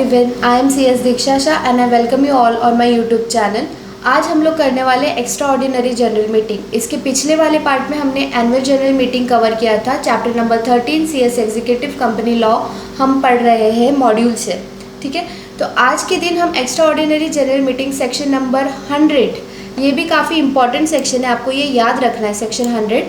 everyone, I am CS Diksha Shah and I welcome you all on my YouTube channel. आज हम लोग करने वाले एक्स्ट्रा ऑर्डिनरी जनरल मीटिंग। इसके पिछले वाले पार्ट में हमने एनुअल जनरल मीटिंग कवर किया था। Chapter number 13 CS executive company law हम पढ़ रहे हैं मॉड्यूल से, ठीक है। तो आज के दिन हम extra ordinary general meeting section number 100, ये भी काफ़ी इंपॉर्टेंट सेक्शन है, आपको ये याद रखना है। सेक्शन 100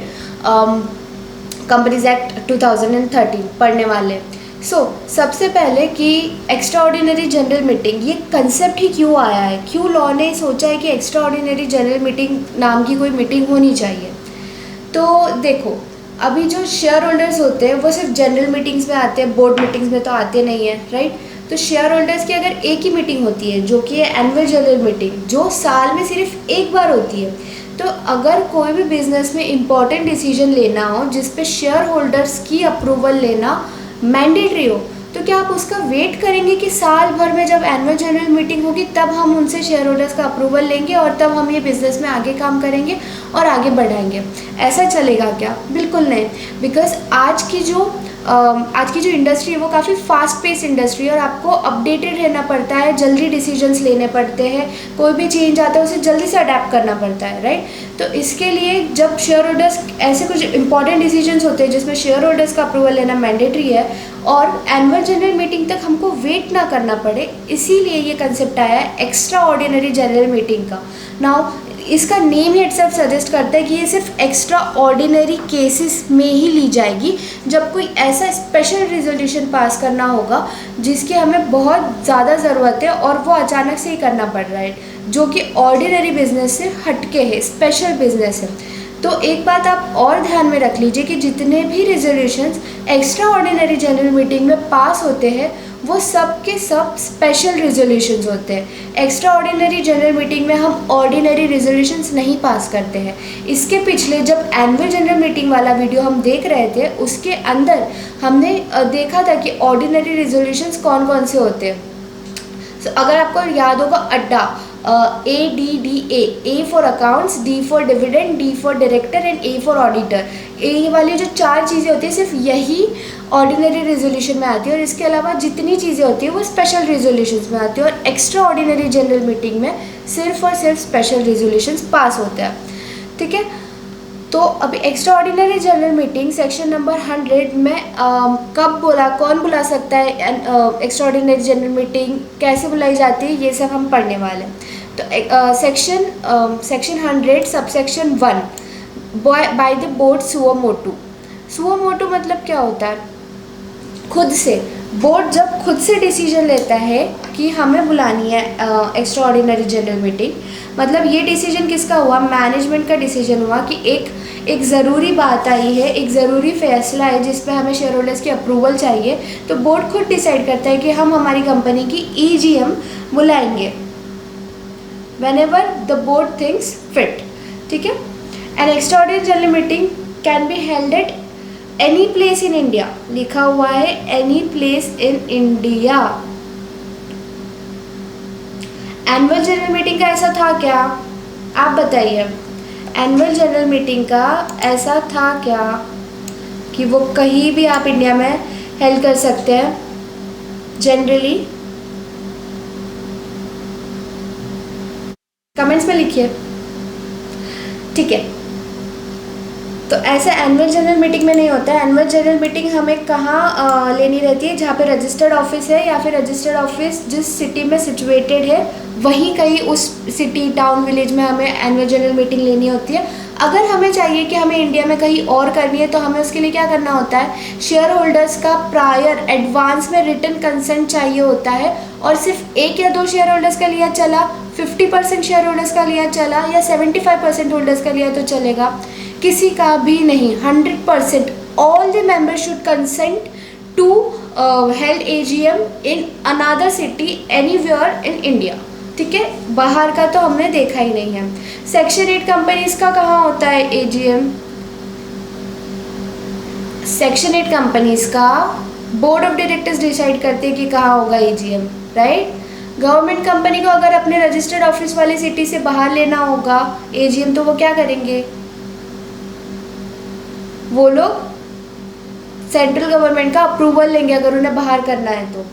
कंपनीज एक्ट 2013 पढ़ने वाले। सबसे पहले कि एक्स्ट्रा ऑर्डिनरी जनरल मीटिंग ये कंसेप्ट ही क्यों आया है, क्यों लॉ ने सोचा है कि एक्स्ट्रा ऑर्डिनरी जनरल मीटिंग नाम की कोई मीटिंग होनी चाहिए। तो देखो, अभी जो शेयर होल्डर्स होते हैं वो सिर्फ जनरल मीटिंग्स में आते हैं, बोर्ड मीटिंग्स में तो आते नहीं हैं, राइट। तो शेयर होल्डर्स की अगर एक ही मीटिंग होती है जो कि है एनुअल जनरल मीटिंग, जो साल में सिर्फ एक बार होती है, तो अगर कोई भी बिजनेस में इम्पॉर्टेंट डिसीजन लेना हो जिस पे शेयर होल्डर्स की अप्रूवल लेना मैंडेटरी हो, तो क्या आप उसका वेट करेंगे कि साल भर में जब एनुअल जनरल मीटिंग होगी तब हम उनसे शेयर होल्डर्स का अप्रूवल लेंगे और तब हम ये बिज़नेस में आगे काम करेंगे और आगे बढ़ाएंगे? ऐसा चलेगा क्या? बिल्कुल नहीं। बिकॉज आज की जो इंडस्ट्री है वो काफ़ी फास्ट पेस इंडस्ट्री है और आपको अपडेटेड रहना पड़ता है, जल्दी डिसीजंस लेने पड़ते हैं, कोई भी चेंज आता है उसे जल्दी से अडेप्ट करना पड़ता है, राइट। तो इसके लिए जब शेयर होल्डर्स ऐसे कुछ इंपॉर्टेंट डिसीजंस होते हैं जिसमें शेयर होल्डर्स का अप्रूवल लेना मैंडेटरी है और एनुअल जनरल मीटिंग तक हमको वेट ना करना पड़े, इसीलिए ये कंसेप्ट आया है एक्स्ट्रा ऑर्डिनरी जनरल मीटिंग का। नाउ इसका नेम ही इटसेल्फ सजेस्ट करता है कि ये सिर्फ एक्स्ट्रा ऑर्डिनरी केसेस में ही ली जाएगी, जब कोई ऐसा स्पेशल रेजोल्यूशन पास करना होगा जिसकी हमें बहुत ज़्यादा ज़रूरत है और वो अचानक से ही करना पड़ रहा है, जो कि ऑर्डिनरी बिजनेस से हटके है, स्पेशल बिजनेस है। तो एक बात आप और ध्यान में रख लीजिए कि जितने भी resolutions extra ordinary general meeting में पास होते हैं वो सब के सब स्पेशल रेजोल्यूशंस होते हैं। एक्स्ट्रा ऑर्डिनरी जनरल मीटिंग में हम ऑर्डिनरी रेजोल्यूशंस नहीं पास करते हैं। इसके पिछले जब एनुअल जनरल मीटिंग वाला वीडियो हम देख रहे थे उसके अंदर हमने देखा था कि ऑर्डिनरी रेजोल्यूशंस कौन कौन से होते हैं। अगर आपको याद होगा, अड्डा ADDA, A for accounts, D for dividend, D for director and A for auditor, ये वाली जो 4 चीज़ें होती है सिर्फ यही ऑर्डिनरी रेजोल्यूशन में आती है और इसके अलावा जितनी चीज़ें होती है वो स्पेशल रेजोल्यूशंस में आती है और एक्स्ट्रा ऑर्डिनरी जनरल मीटिंग में सिर्फ और सिर्फ स्पेशल रेजोल्यूशंस पास होते हैं, ठीक है। तो अभी extra ordinary general meeting section number 100 में कब बोला, कौन बुला सकता है एक्स्ट्रा ऑर्डिनरी जनरल मीटिंग, कैसे बुलाई जाती है, ये सब हम पढ़ने वाले हैं। तो section 100 subsection 1 bye the board suo motu. Suo motu मतलब क्या होता है? खुद से। बोर्ड जब खुद से डिसीजन लेता है कि हमें बुलानी है एक्स्ट्रा ऑर्डिनरी जनरल मीटिंग, मतलब ये डिसीजन किसका हुआ? मैनेजमेंट का डिसीजन हुआ कि एक ज़रूरी बात आई है, एक ज़रूरी फैसला है जिस पे हमें शेयर होल्डर्स की अप्रूवल चाहिए, तो बोर्ड खुद डिसाइड करता है कि हम हमारी कंपनी की EGM बुलाएंगे whenever the board thinks fit, ठीक है। An extraordinary general meeting can be held at any place in India, लिखा हुआ है any place in India। Annual general meeting का ऐसा था क्या? आप बताइए, एनुअल जनरल मीटिंग का ऐसा था क्या कि वो कहीं भी आप इंडिया में हेल्ड कर सकते हैं जनरली? कमेंट्स में लिखिए, ठीक है। तो ऐसा एनुअल जनरल मीटिंग में नहीं होता है। एनुअल जनरल मीटिंग हमें कहाँ लेनी रहती है? जहाँ पे रजिस्टर्ड ऑफिस है या फिर रजिस्टर्ड ऑफिस जिस सिटी में सिचुएटेड है वहीं कहीं उस सिटी, टाउन, विलेज में हमें एनुअल जनरल मीटिंग लेनी होती है। अगर हमें चाहिए कि हमें इंडिया में कहीं और करनी है तो हमें उसके लिए क्या करना होता है? शेयर होल्डर्स का प्रायर एडवांस में रिटन कंसेंट चाहिए होता है और सिर्फ 1 या 2 शेयर होल्डर्स का लिया चला, 50% शेयर होल्डर्स का लिया चला या 75% होल्डर्स का लिया तो चलेगा, किसी का भी नहीं। 100% all the members should consent to held AGM in another city anywhere in India, ठीक है। बाहर का तो हमने देखा ही नहीं है। सेक्शन 8 कंपनीज का कहाँ होता है AGM? सेक्शन 8 कंपनीज का बोर्ड ऑफ डायरेक्टर्स डिसाइड करते हैं कि कहाँ होगा AGM, राइट। गवर्नमेंट कंपनी को अगर अपने रजिस्टर्ड ऑफिस वाली सिटी से बाहर लेना होगा AGM, तो वो क्या करेंगे? वो लोग सेंट्रल गवर्नमेंट का अप्रूवल लेंगे अगर उन्हें बाहर करना है तो।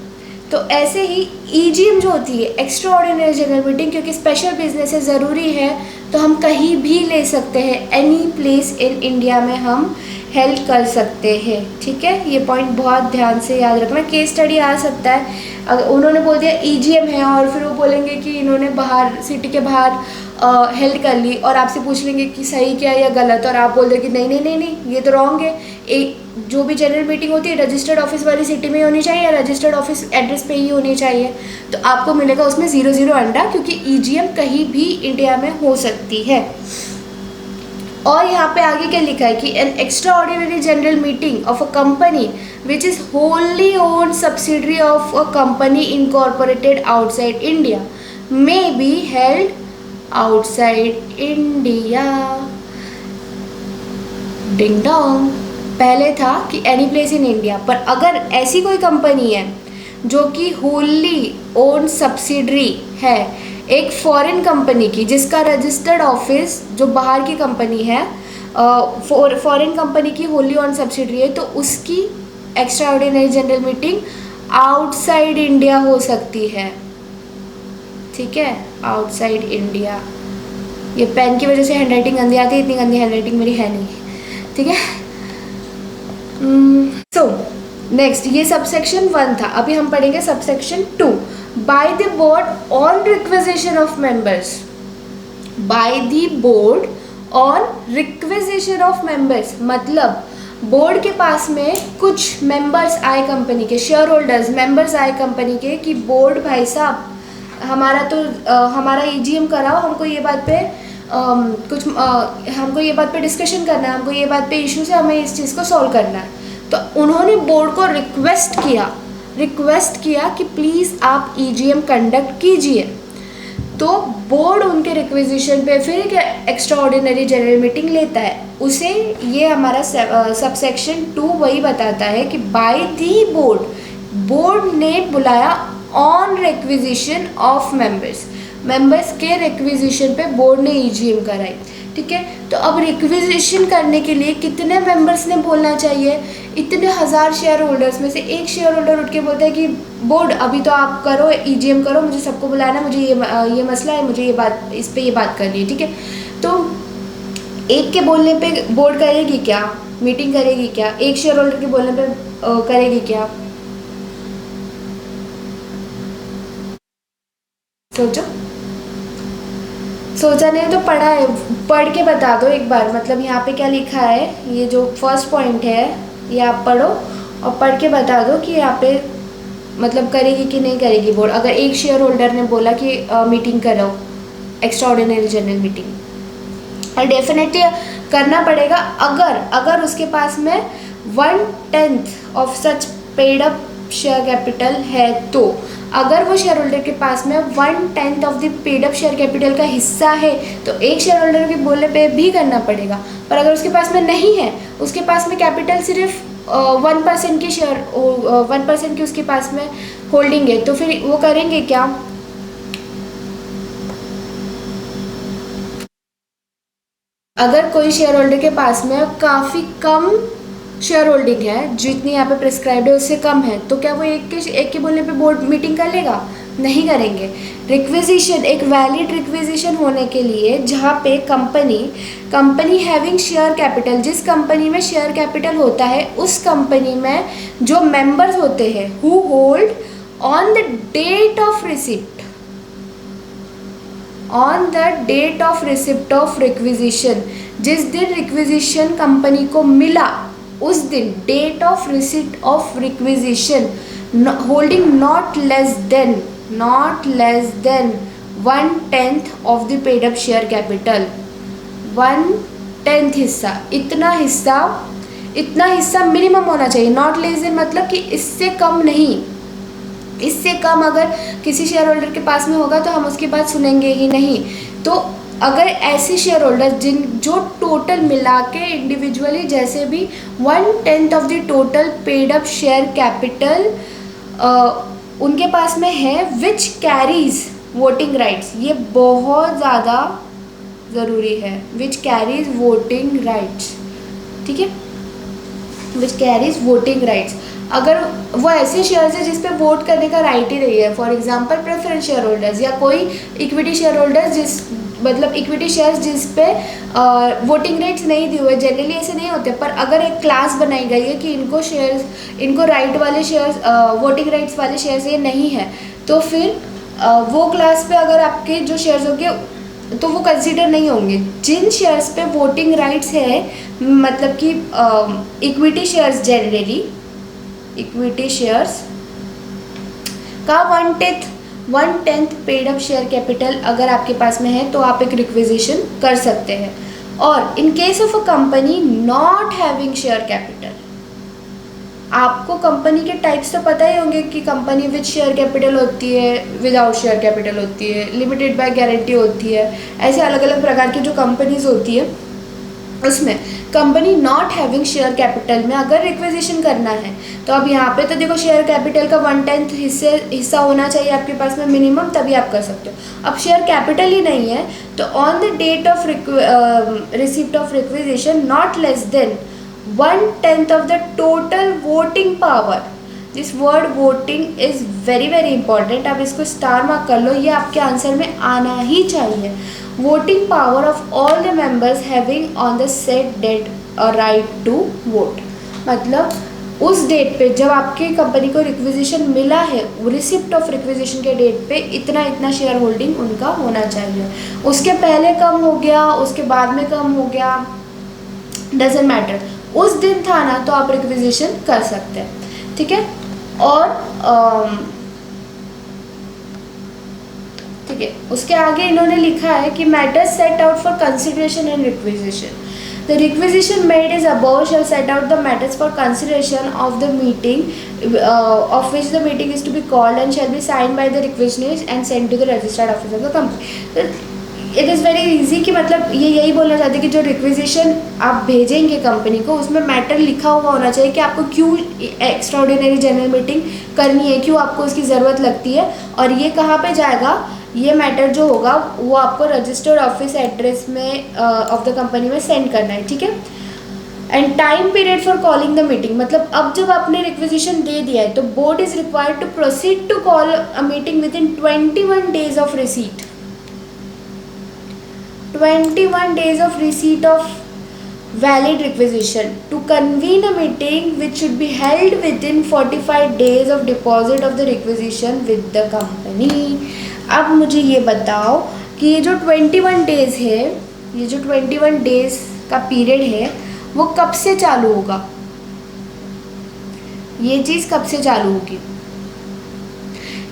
तो ऐसे ही ईजीएम जो होती है एक्स्ट्रा ऑर्डिनरी जनरल मीटिंग, क्योंकि स्पेशल बिजनेस है, ज़रूरी है, तो हम कहीं भी ले सकते हैं, एनी प्लेस इन इंडिया में हम हेल्प कर सकते हैं। ठीक है, ये पॉइंट बहुत ध्यान से याद रखना। केस स्टडी आ सकता है, अगर उन्होंने बोल दिया ईजीएम है और फिर वो बोलेंगे कि इन्होंने बाहर सिटी के बाहर हेल्प कर ली, और आपसे पूछ लेंगे कि सही क्या या गलत, और आप बोल दे कि नहीं नहीं नहीं नहीं ये तो रॉन्ग है। एक जो भी जनरल मीटिंग होती है रजिस्टर्ड ऑफिस वाली सिटी में होनी चाहिए या रजिस्टर्ड ऑफिस एड्रेस पे ही होनी चाहिए, तो आपको मिलेगा उसमें 00 अंडा, क्योंकि ईजीएम कहीं भी इंडिया में हो सकती है। और यहाँ पे आगे क्या लिखा है कि an extra ordinary general meeting of a company which is Holi own subsidiary of a company incorporated outside India may be held outside India. Ding dong. पहले था कि एनी प्लेस इन इंडिया, पर अगर ऐसी कोई कंपनी है जो कि होली ओन सब्सिडरी है एक फॉरेन कंपनी की, जिसका रजिस्टर्ड ऑफिस जो बाहर की कंपनी है, फॉरेन कंपनी की होली ओन सब्सिडरी है, तो उसकी extra ordinary general meeting outside India हो सकती है। ठीक है, आउटसाइड इंडिया। ये पेन की वजह से हैंडराइटिंग गंदी आती है, इतनी गंदी हैंडराइटिंग मेरी है नहीं। ठीक है, सो नेक्स्ट ये सबसेक्शन 1 था। अभी हम पढ़ेंगे subsection 2। Bye the board on requisition of members. Bye the board on requisition of members मतलब बोर्ड के पास में कुछ मेंबर्स आए कंपनी के, शेयर होल्डर्स मेंबर्स आए कंपनी के कि बोर्ड भाई साहब हमारा ईजीएम कराओ, हमको ये बात पे हमको ये बात पे डिस्कशन करना है, हमको ये बात पे इश्यूज है, हमें इस चीज़ को सॉल्व करना है। तो उन्होंने बोर्ड को रिक्वेस्ट किया कि प्लीज़ आप ईजीएम कंडक्ट कीजिए। तो बोर्ड उनके रिक्वेजिशन पे फिर एक एक्स्ट्रा ऑर्डिनरी जनरल मीटिंग लेता है। उसे ये हमारा सबसेक्शन 2 वही बताता है कि बाय दी बोर्ड ने बुलाया ऑन रिक्वेजिशन ऑफ मेंबर्स के रिक्वेजिशन पे बोर्ड ने ईजीएम कराई। ठीक है, तो अब रिक्वेजिशन करने के लिए कितने मेंबर्स ने बोलना चाहिए? इतने 1000 शेयर होल्डर्स में से एक शेयर होल्डर उठ के बोलता है कि बोर्ड अभी तो आप करो ईजीएम करो, मुझे सबको बुलाना, मुझे ये मसला है, मुझे इस पे ये बात करनी है। ठीक है, तो एक के बोलने पे बोर्ड करेगी क्या? मीटिंग करेगी क्या? एक शेयर होल्डर के बोलने पे करेगी क्या? सोचा नहीं तो पढ़ा है, पढ़ के बता दो एक बार। मतलब यहाँ पे क्या लिखा है, ये जो फर्स्ट पॉइंट है ये आप पढ़ो और पढ़ के बता दो कि यहाँ पे मतलब करेगी कि नहीं करेगी बोर्ड। अगर एक शेयर होल्डर ने बोला कि मीटिंग करो, एक्स्ट्रा ऑर्डिनरी जनरल मीटिंग, और डेफिनेटली करना पड़ेगा अगर उसके पास में 1/10 of such paid up share capital है। तो अगर वो शेयर होल्डर के पास में 1/10 of the paid up share capital का हिस्सा है तो एक शेयर होल्डर के बोलने पे भी करना पड़ेगा। पर अगर उसके पास में नहीं है, उसके पास में कैपिटल सिर्फ 1% की शेयर 1% की उसके पास में होल्डिंग है, तो फिर वो करेंगे क्या? अगर कोई शेयर होल्डर के पास में काफ़ी कम शेयर होल्डिंग है, जितनी यहाँ पे प्रिस्क्राइब्ड है उससे कम है, तो क्या वो एक के बोलने पे बोर्ड मीटिंग कर लेगा? नहीं करेंगे। रिक्वेजिशन एक वैलिड रिक्वेजिशन होने के लिए जहाँ पे कंपनी हैविंग शेयर कैपिटल, जिस कंपनी में शेयर कैपिटल होता है उस कंपनी में जो मेंबर्स होते हैं who hold on the date of receipt of requisition, जिस दिन रिक्वेजिशन कंपनी को मिला उस दिन date of receipt of requisition holding not less than 1/10 of the paid up share capital. 1/10 हिस्सा, इतना हिस्सा मिनिमम होना चाहिए। नॉट लेस देन मतलब कि इससे कम नहीं। इससे कम अगर किसी शेयर होल्डर के पास में होगा तो हम उसकी बात सुनेंगे ही नहीं। तो अगर ऐसे शेयर होल्डर जो टोटल मिला के इंडिविजुअली जैसे भी 1/10 of the total paid up share capital उनके पास में है, विच कैरीज वोटिंग राइट्स, ये बहुत ज़्यादा ज़रूरी है, विच कैरीज वोटिंग राइट्स। ठीक है, विच कैरीज वोटिंग राइट्स। अगर वो ऐसे शेयर्स है जिस पे वोट करने का राइट ही नहीं है, for example preference share holders या कोई इक्विटी शेयर होल्डर्स जिस मतलब इक्विटी शेयर्स जिस पे वोटिंग राइट्स नहीं दिए हुए, जनरली ऐसे नहीं होते, पर अगर एक क्लास बनाई गई है कि इनको राइट वाले शेयर्स वोटिंग राइट्स वाले शेयर्स ये नहीं है, तो फिर वो क्लास पे अगर आपके जो शेयर्स होंगे तो वो कंसीडर नहीं होंगे। जिन शेयर्स पे वोटिंग राइट्स है, मतलब कि equity shares, generally equity shares का 1/10 पेड अप शेयर कैपिटल अगर आपके पास में है तो आप एक रिक्विजिशन कर सकते हैं। और in case of a company not having share capital, आपको कंपनी के टाइप्स तो पता ही होंगे कि कंपनी विद शेयर कैपिटल होती है, विदाउट शेयर कैपिटल होती है, लिमिटेड बाय गारंटी होती है, ऐसे अलग अलग प्रकार की जो कंपनीज होती है उसमें company not having share capital में अगर रिक्विजिशन करना है तो अब यहाँ पे तो देखो शेयर कैपिटल का 1/10 हिस्सा होना चाहिए आपके पास में मिनिमम, तभी आप कर सकते हो। अब शेयर कैपिटल ही नहीं है तो on the date of receipt of requisition not less than 1/10 of the total voting power। This word voting is very very important, आप इसको स्टार मार्क कर लो, ये आपके आंसर में आना ही चाहिए। Voting power of all the members having on the set date a right to vote, मतलब उस डेट पे जब आपकी कंपनी को रिक्विजिशन मिला है, रिसिप्ट ऑफ रिक्विजिशन के डेट पे इतना इतना शेयर होल्डिंग उनका होना चाहिए। उसके पहले कम हो गया, उसके बाद में कम हो गया, डजेंट मैटर, उस दिन था ना तो आप रिक्विजिशन कर सकते हैं, ठीक है। और ठीक है, उसके आगे इन्होंने लिखा है कि matters set out for consideration and requisition. The requisition made is above shall set out the matters for consideration of the meeting of which the meeting is to be called and shall be signed by the requisitionist and sent to the registered office of the company। तो it is very easy कि मतलब ये यही बोलना चाहते हैं कि जो रिक्विजिशन आप भेजेंगे कंपनी को उसमें मैटर लिखा हुआ होना चाहिए कि आपको क्यों एक्स्ट्राऑर्डिनरी जनरल मीटिंग करनी है, क्यों आपको उसकी ज़रूरत लगती है, और ये कहाँ पे जाएगा, ये मैटर जो होगा वो आपको रजिस्टर्ड ऑफिस एड्रेस में ऑफ द कंपनी में सेंड करना है, ठीक है। And time period for calling the meeting, मतलब अब जब आपने रिक्विजिशन दे दिया है तो board is required to proceed to call a meeting within 21 days of receipt, 21 days of receipt of valid requisition to convene a meeting which should be held within 45 days of deposit of the requisition with the company। अब मुझे ये बताओ कि ये जो 21 days है, ये जो 21 days का पीरियड है वो कब से चालू होगा, ये चीज़ कब से चालू होगी,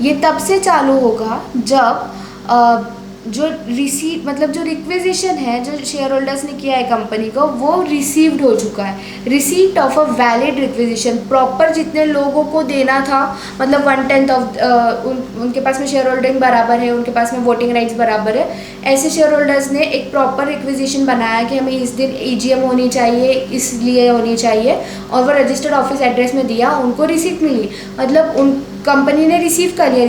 ये तब से चालू होगा जब जो रिसीव मतलब जो रिक्विजिशन है जो शेयर होल्डर्स ने किया है कंपनी को वो रिसीव्ड हो चुका है, receipt of a valid requisition, proper जितने लोगों को देना था, मतलब 1/10 ऑफ उनके पास में शेयर होल्डिंग बराबर है, उनके पास में वोटिंग राइट्स बराबर है, ऐसे शेयर होल्डर्स ने एक प्रॉपर रिक्विजिशन बनाया कि हमें इस दिन EGM होनी चाहिए, इसलिए होनी चाहिए, और वो रजिस्टर्ड ऑफिस एड्रेस में दिया, उनको रिसीप्ट मिली, मतलब उन कंपनी ने रिसीव कर लिया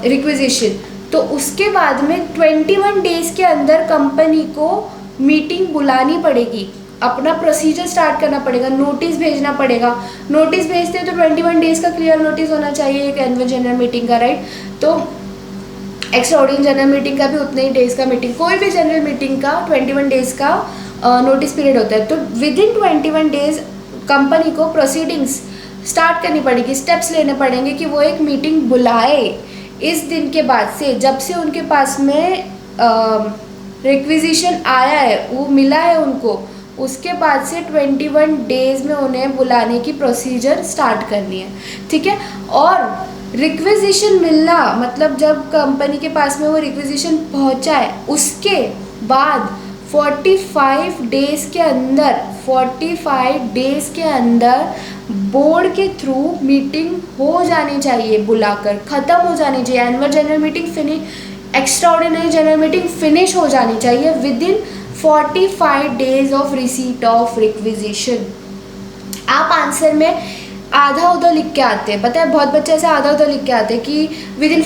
रिक्विजिशन। तो उसके बाद में 21 days के अंदर कंपनी को मीटिंग बुलानी पड़ेगी, अपना प्रोसीजर स्टार्ट करना पड़ेगा, नोटिस भेजना पड़ेगा। नोटिस भेजते हैं तो 21 days का क्लियर नोटिस होना चाहिए एक एनुअल जनरल मीटिंग का, राइट। तो एक्स्ट्रा ऑर्डिनरी जनरल मीटिंग का भी उतने ही डेज का मीटिंग, कोई भी जनरल मीटिंग का 21 days का नोटिस पीरियड होता है। तो विद इन 21 days कंपनी को प्रोसीडिंग्स स्टार्ट करनी पड़ेगी, स्टेप्स लेने पड़ेंगे कि वो एक मीटिंग बुलाए इस दिन के बाद से, जब से उनके पास में रिक्विजिशन आया है, वो मिला है उनको, उसके बाद से 21 days में उन्हें बुलाने की प्रोसीजर स्टार्ट करनी है, ठीक है। और रिक्विजिशन मिलना मतलब जब कंपनी के पास में वो रिक्विजिशन पहुंचा है उसके बाद 45 days के अंदर, 45 days के अंदर बोर्ड के थ्रू मीटिंग हो जानी चाहिए, बुलाकर ख़त्म हो जानी चाहिए, annual general meeting finish, extra ordinary general meeting finish हो जानी चाहिए with in 45 days of receipt of requisition. आप आंसर में आधा उधर लिख के आते हैं, पता है बहुत बच्चे ऐसे आधा उधर लिख के आते हैं कि with in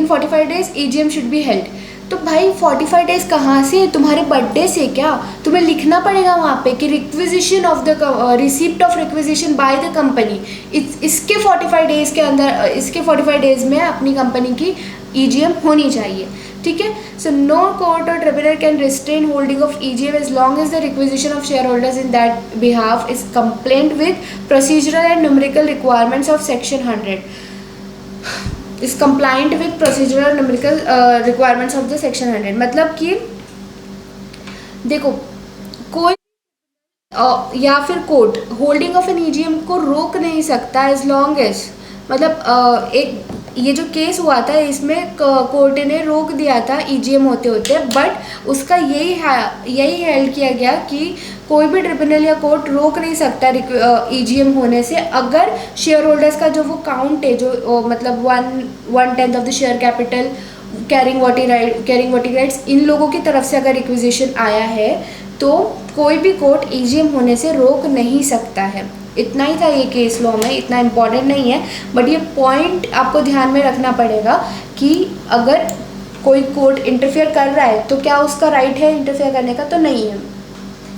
45 days EGM should be held. तो भाई 45 डेज कहाँ से, तुम्हारे बर्थडे से क्या? तुम्हें लिखना पड़ेगा वहाँ पे कि requisition of the receipt of requisition by the company, इसके 45 डेज के अंदर, इसके 45 डेज में अपनी कंपनी की EGM होनी चाहिए, ठीक है। सो नो कोर्ट और tribunal can restrain holding of EGM as long as the requisition of share holders in that behalf is complaint with procedural and numerical requirements of section 100 is compliant with procedural numerical requirements of the section 100। मतलब कि देखो, कोई या फिर court holding of an EGM को रोक नहीं सकता एज लॉन्ग एज, मतलब एक ये जो केस हुआ था इसमें कोर्ट ने रोक दिया था EGM होते होते, बट उसका यही हेल्ड किया गया कि कोई भी ट्रिब्यूनल या कोर्ट रोक नहीं सकता EGM होने से अगर शेयर होल्डर्स का जो वो काउंट है, जो मतलब 1/10 of the share capital carrying voting rights, इन लोगों की तरफ से अगर रिक्विजिशन आया है तो कोई भी कोर्ट EGM होने से रोक नहीं सकता है। इतना ही था ये केस लॉ में, इतना इम्पॉर्टेंट नहीं है, बट ये पॉइंट आपको ध्यान में रखना पड़ेगा कि अगर कोई कोर्ट इंटरफेयर कर रहा है तो क्या उसका राइट है इंटरफेयर करने का? तो नहीं है।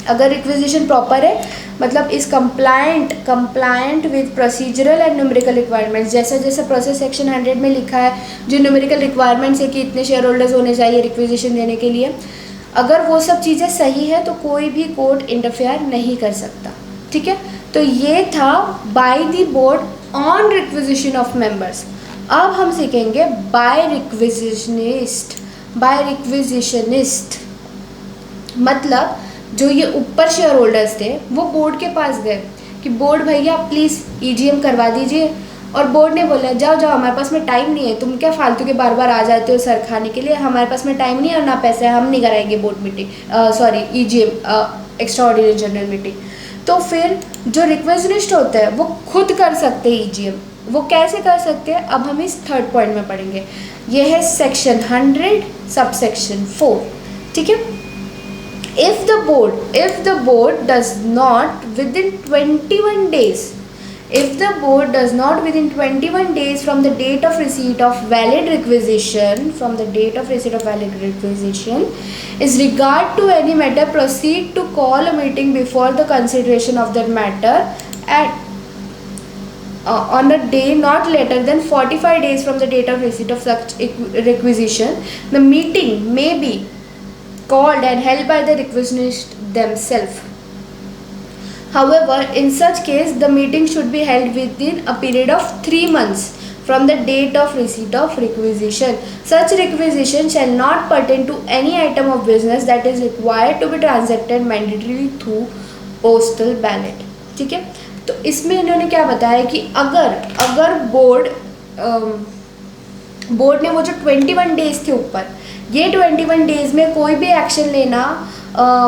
अगर रिक्विजिशन प्रॉपर है, मतलब इस compliant with procedural and numerical requirements, जैसा जैसा प्रोसेस सेक्शन 100 में लिखा है, जो न्यूमेरिकल रिक्वायरमेंट्स है कि इतने शेयर होल्डर्स होने चाहिए रिक्विजिशन देने के लिए, अगर वो सब चीज़ें सही है तो कोई भी कोर्ट इंटरफेयर नहीं कर सकता, ठीक है। तो ये था bye the board on requisition of members. अब हम सीखेंगे बाय रिक्विजिशनिस्ट, मतलब जो ये ऊपर शेयर होल्डर्स थे वो बोर्ड के पास गए कि बोर्ड भैया प्लीज़ EGM करवा दीजिए, और बोर्ड ने बोला जाओ हमारे पास में टाइम नहीं है, तुम क्या फालतू के बार बार आ जाते हो सर खाने के लिए, हमारे पास में टाइम नहीं है और ना पैसे, हम नहीं कराएंगे board meeting, EGM extra ordinary general meeting. तो फिर जो रिक्विजिशनिस्ट होता है वो खुद कर सकते हैं EGM। वो कैसे कर सकते हैं अब हम इस थर्ड पॉइंट में पढ़ेंगे। ये है सेक्शन 100 सबसेक्शन 4, ठीक है। If the board does not within 21 days, if the board does not within 21 days from the date of receipt of valid requisition, is regard to any matter, proceed to call a meeting before the consideration of that matter at on a day not later than 45 days from the date of receipt of such requisition, the meeting may be called and held by the requisitionist themselves. However, in such case, the meeting should be held within a period of 3 months from the date of receipt of requisition. Such requisition shall not pertain to any item of business that is required to be transacted mandatorily through postal ballot. ठीक है, तो इसमें इन्होंने क्या बताया कि अगर board ने वो जो 21 डेज थे ऊपर, ये 21 डेज में कोई भी एक्शन लेना,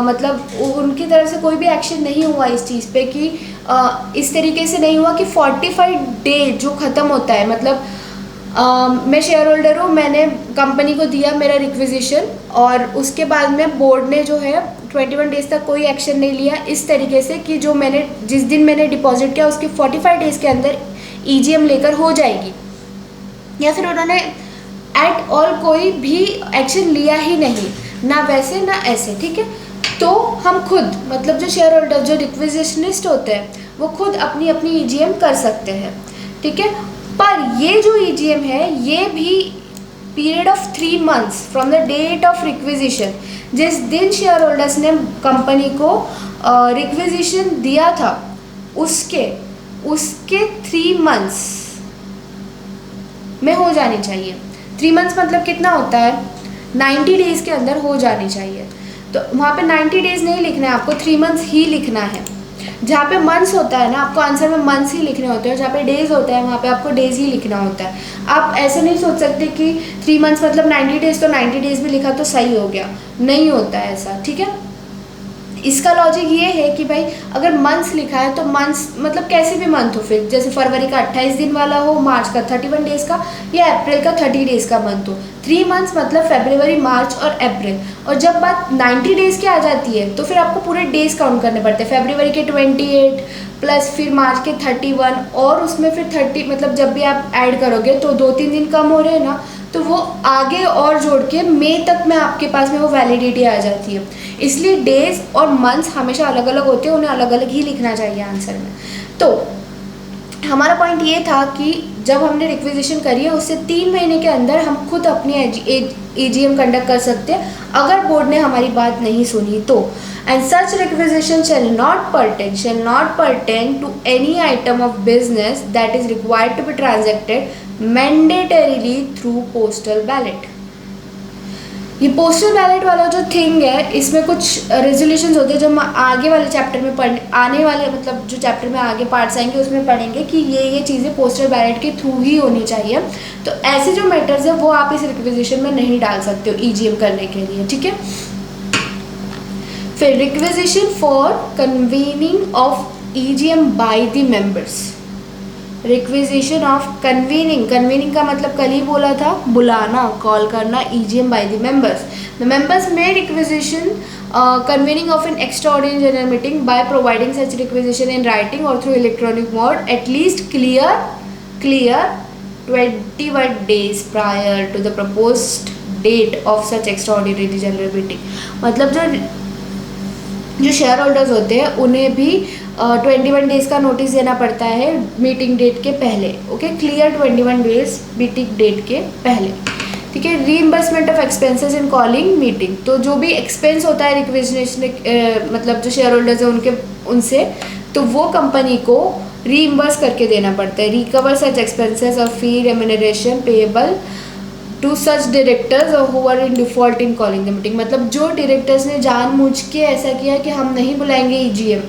मतलब उनकी तरफ से कोई भी एक्शन नहीं हुआ इस चीज़ पे कि इस तरीके से नहीं हुआ कि 45 डे जो ख़त्म होता है, मतलब मैं शेयर होल्डर हूँ, मैंने कंपनी को दिया मेरा रिक्विजिशन और उसके बाद में बोर्ड ने जो है 21 डेज तक कोई एक्शन नहीं लिया, इस तरीके से कि जो मैंने जिस दिन मैंने डिपॉजिट किया उसके 45 डेज़ के अंदर EGM लेकर हो जाएगी, या फिर उन्होंने एट ऑल कोई भी एक्शन लिया ही नहीं, ना वैसे ना ऐसे, ठीक है। तो हम खुद, मतलब जो शेयर होल्डर जो रिक्विजिशनिस्ट होते हैं वो खुद अपनी EGM कर सकते हैं, ठीक है। पर ये जो EGM है ये भी period of 3 months from the date of requisition, जिस दिन शेयर होल्डर्स ने कंपनी को रिक्विजिशन दिया था उसके 3 months में हो जानी चाहिए। 3 months मतलब कितना होता है, 90 डेज़ के अंदर हो जानी चाहिए। तो वहाँ पे 90 डेज़ नहीं लिखना है आपको, 3 months ही लिखना है। जहाँ पे मंथ्स होता है ना, आपको आंसर में मंथ्स ही लिखने होते हैं, जहाँ पे डेज़ होता है वहाँ पे आपको डेज़ ही लिखना होता है। आप ऐसे नहीं सोच सकते कि 3 months मतलब 90 डेज़, तो 90 डेज़ भी लिखा तो सही हो गया, नहीं होता है ऐसा, ठीक है। इसका लॉजिक ये है कि भाई अगर मंथ्स लिखा है तो मंथ्स मतलब कैसे भी मंथ हो, फिर जैसे फरवरी का 28 दिन वाला हो, मार्च का 31 डेज़ का, या अप्रैल का 30 डेज़ का मंथ हो। 3 months मतलब फरवरी, मार्च और अप्रैल। और जब बात 90 डेज़ की आ जाती है तो फिर आपको पूरे डेज़ काउंट करने पड़ते हैं, फरवरी के 28 प्लस फिर मार्च के 31 और उसमें फिर 30, मतलब जब भी आप ऐड करोगे तो 2-3 दिन कम हो रहे हैं ना, तो वो आगे और जोड़ के मई तक में आपके पास में वो वैलिडिटी आ जाती है। इसलिए डेज और मंथ्स हमेशा अलग अलग होते हैं, उन्हें अलग अलग ही लिखना चाहिए आंसर में। तो हमारा पॉइंट ये था कि जब हमने रिक्विजिशन करी है उससे 3 महीने के अंदर हम खुद अपनी AGM कंडक्ट कर सकते हैं, अगर बोर्ड ने हमारी बात नहीं सुनी तो। And such requisition shall not pertain to any item of business that is required to be transacted mandatorily through postal ballot। ये पोस्टल बैलेट वाला जो थिंग है, इसमें कुछ रेजोल्यूशंस होते हैं जो हम आगे वाले चैप्टर में आने वाले मतलब जो चैप्टर में आगे पार्ट्स आएंगे उसमें पढ़ेंगे कि ये चीज़ें पोस्टल बैलेट के थ्रू ही होनी चाहिए। तो ऐसे जो मैटर्स है वो आप इस रिक्विजिशन में नहीं डाल सकते हो EGM करने के लिए, ठीक है। फिर requisition for convening of EGM by the members. Requisition of convening का मतलब कल ही बोला था, बुलाना, कॉल करना EGM by the members. The members में requisition convening of an extraordinary general meeting by providing such requisition in writing और through electronic mode at least clear 21 days prior to the proposed date of such extraordinary general meeting. मतलब जो share holders होते हैं उन्हें भी 21 days का notice देना पड़ता है मीटिंग डेट के पहले। Okay, clear 21 days meeting date के पहले, ठीक है। Reimbursement of expenses in calling meeting, तो जो भी एक्सपेंस होता है रिक्विजिशन मतलब जो शेयर होल्डर्स हैं उनसे, तो वो कंपनी को रीइंबर्स करके देना पड़ता है। रिकवर सच एक्सपेंसेस और fee remuneration payable to such directors who are in default in calling the meeting. मतलब जो डायरेक्टर्स ने जानबूझ के ऐसा किया कि हम नहीं बुलाएंगे EGM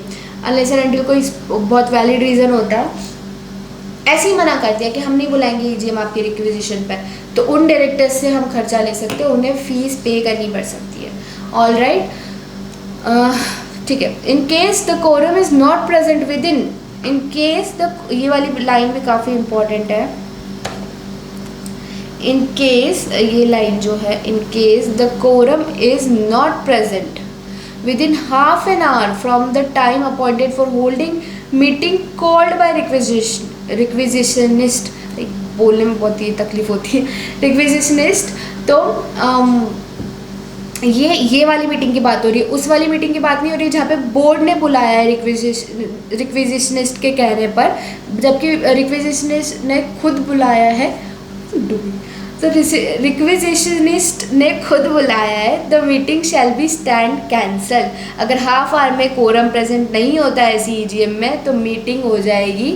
अनलेस एंड अनटिल कोई बहुत वैलिड रीज़न होता है, ऐसे ही मना कर दिया कि हम नहीं बुलाएंगे EGM आपकी रिक्विजिशन पर, तो उन डायरेक्टर्स से हम खर्चा ले सकते हैं, उन्हें फीस पे करनी पड़ सकती है। ऑल राइट, ठीक है। In case the quorum is not present with in case the, ये वाली लाइन भी काफ़ी इंपॉर्टेंट है। इन केस, ये लाइन जो है, in case the quorum is not present with in half an hour from the time appointed for holding meeting called by requisitionist, बोलने में बहुत ही तकलीफ होती है, रिक्विजिशनिस्ट। तो ये वाली मीटिंग की बात हो रही है, उस वाली मीटिंग की बात नहीं हो रही जहाँ पे बोर्ड ने बुलाया है रिक्विजिशनिस्ट के कहने पर, जबकि रिक्विजिशनिस्ट ने खुद बुलाया है। तो रिक्विजिशनिस्ट ने खुद बुलाया है। The meeting shall B stand cancel. अगर हाफ आवर में कोरम प्रेजेंट नहीं होता है ऐसी EGM में तो मीटिंग हो जाएगी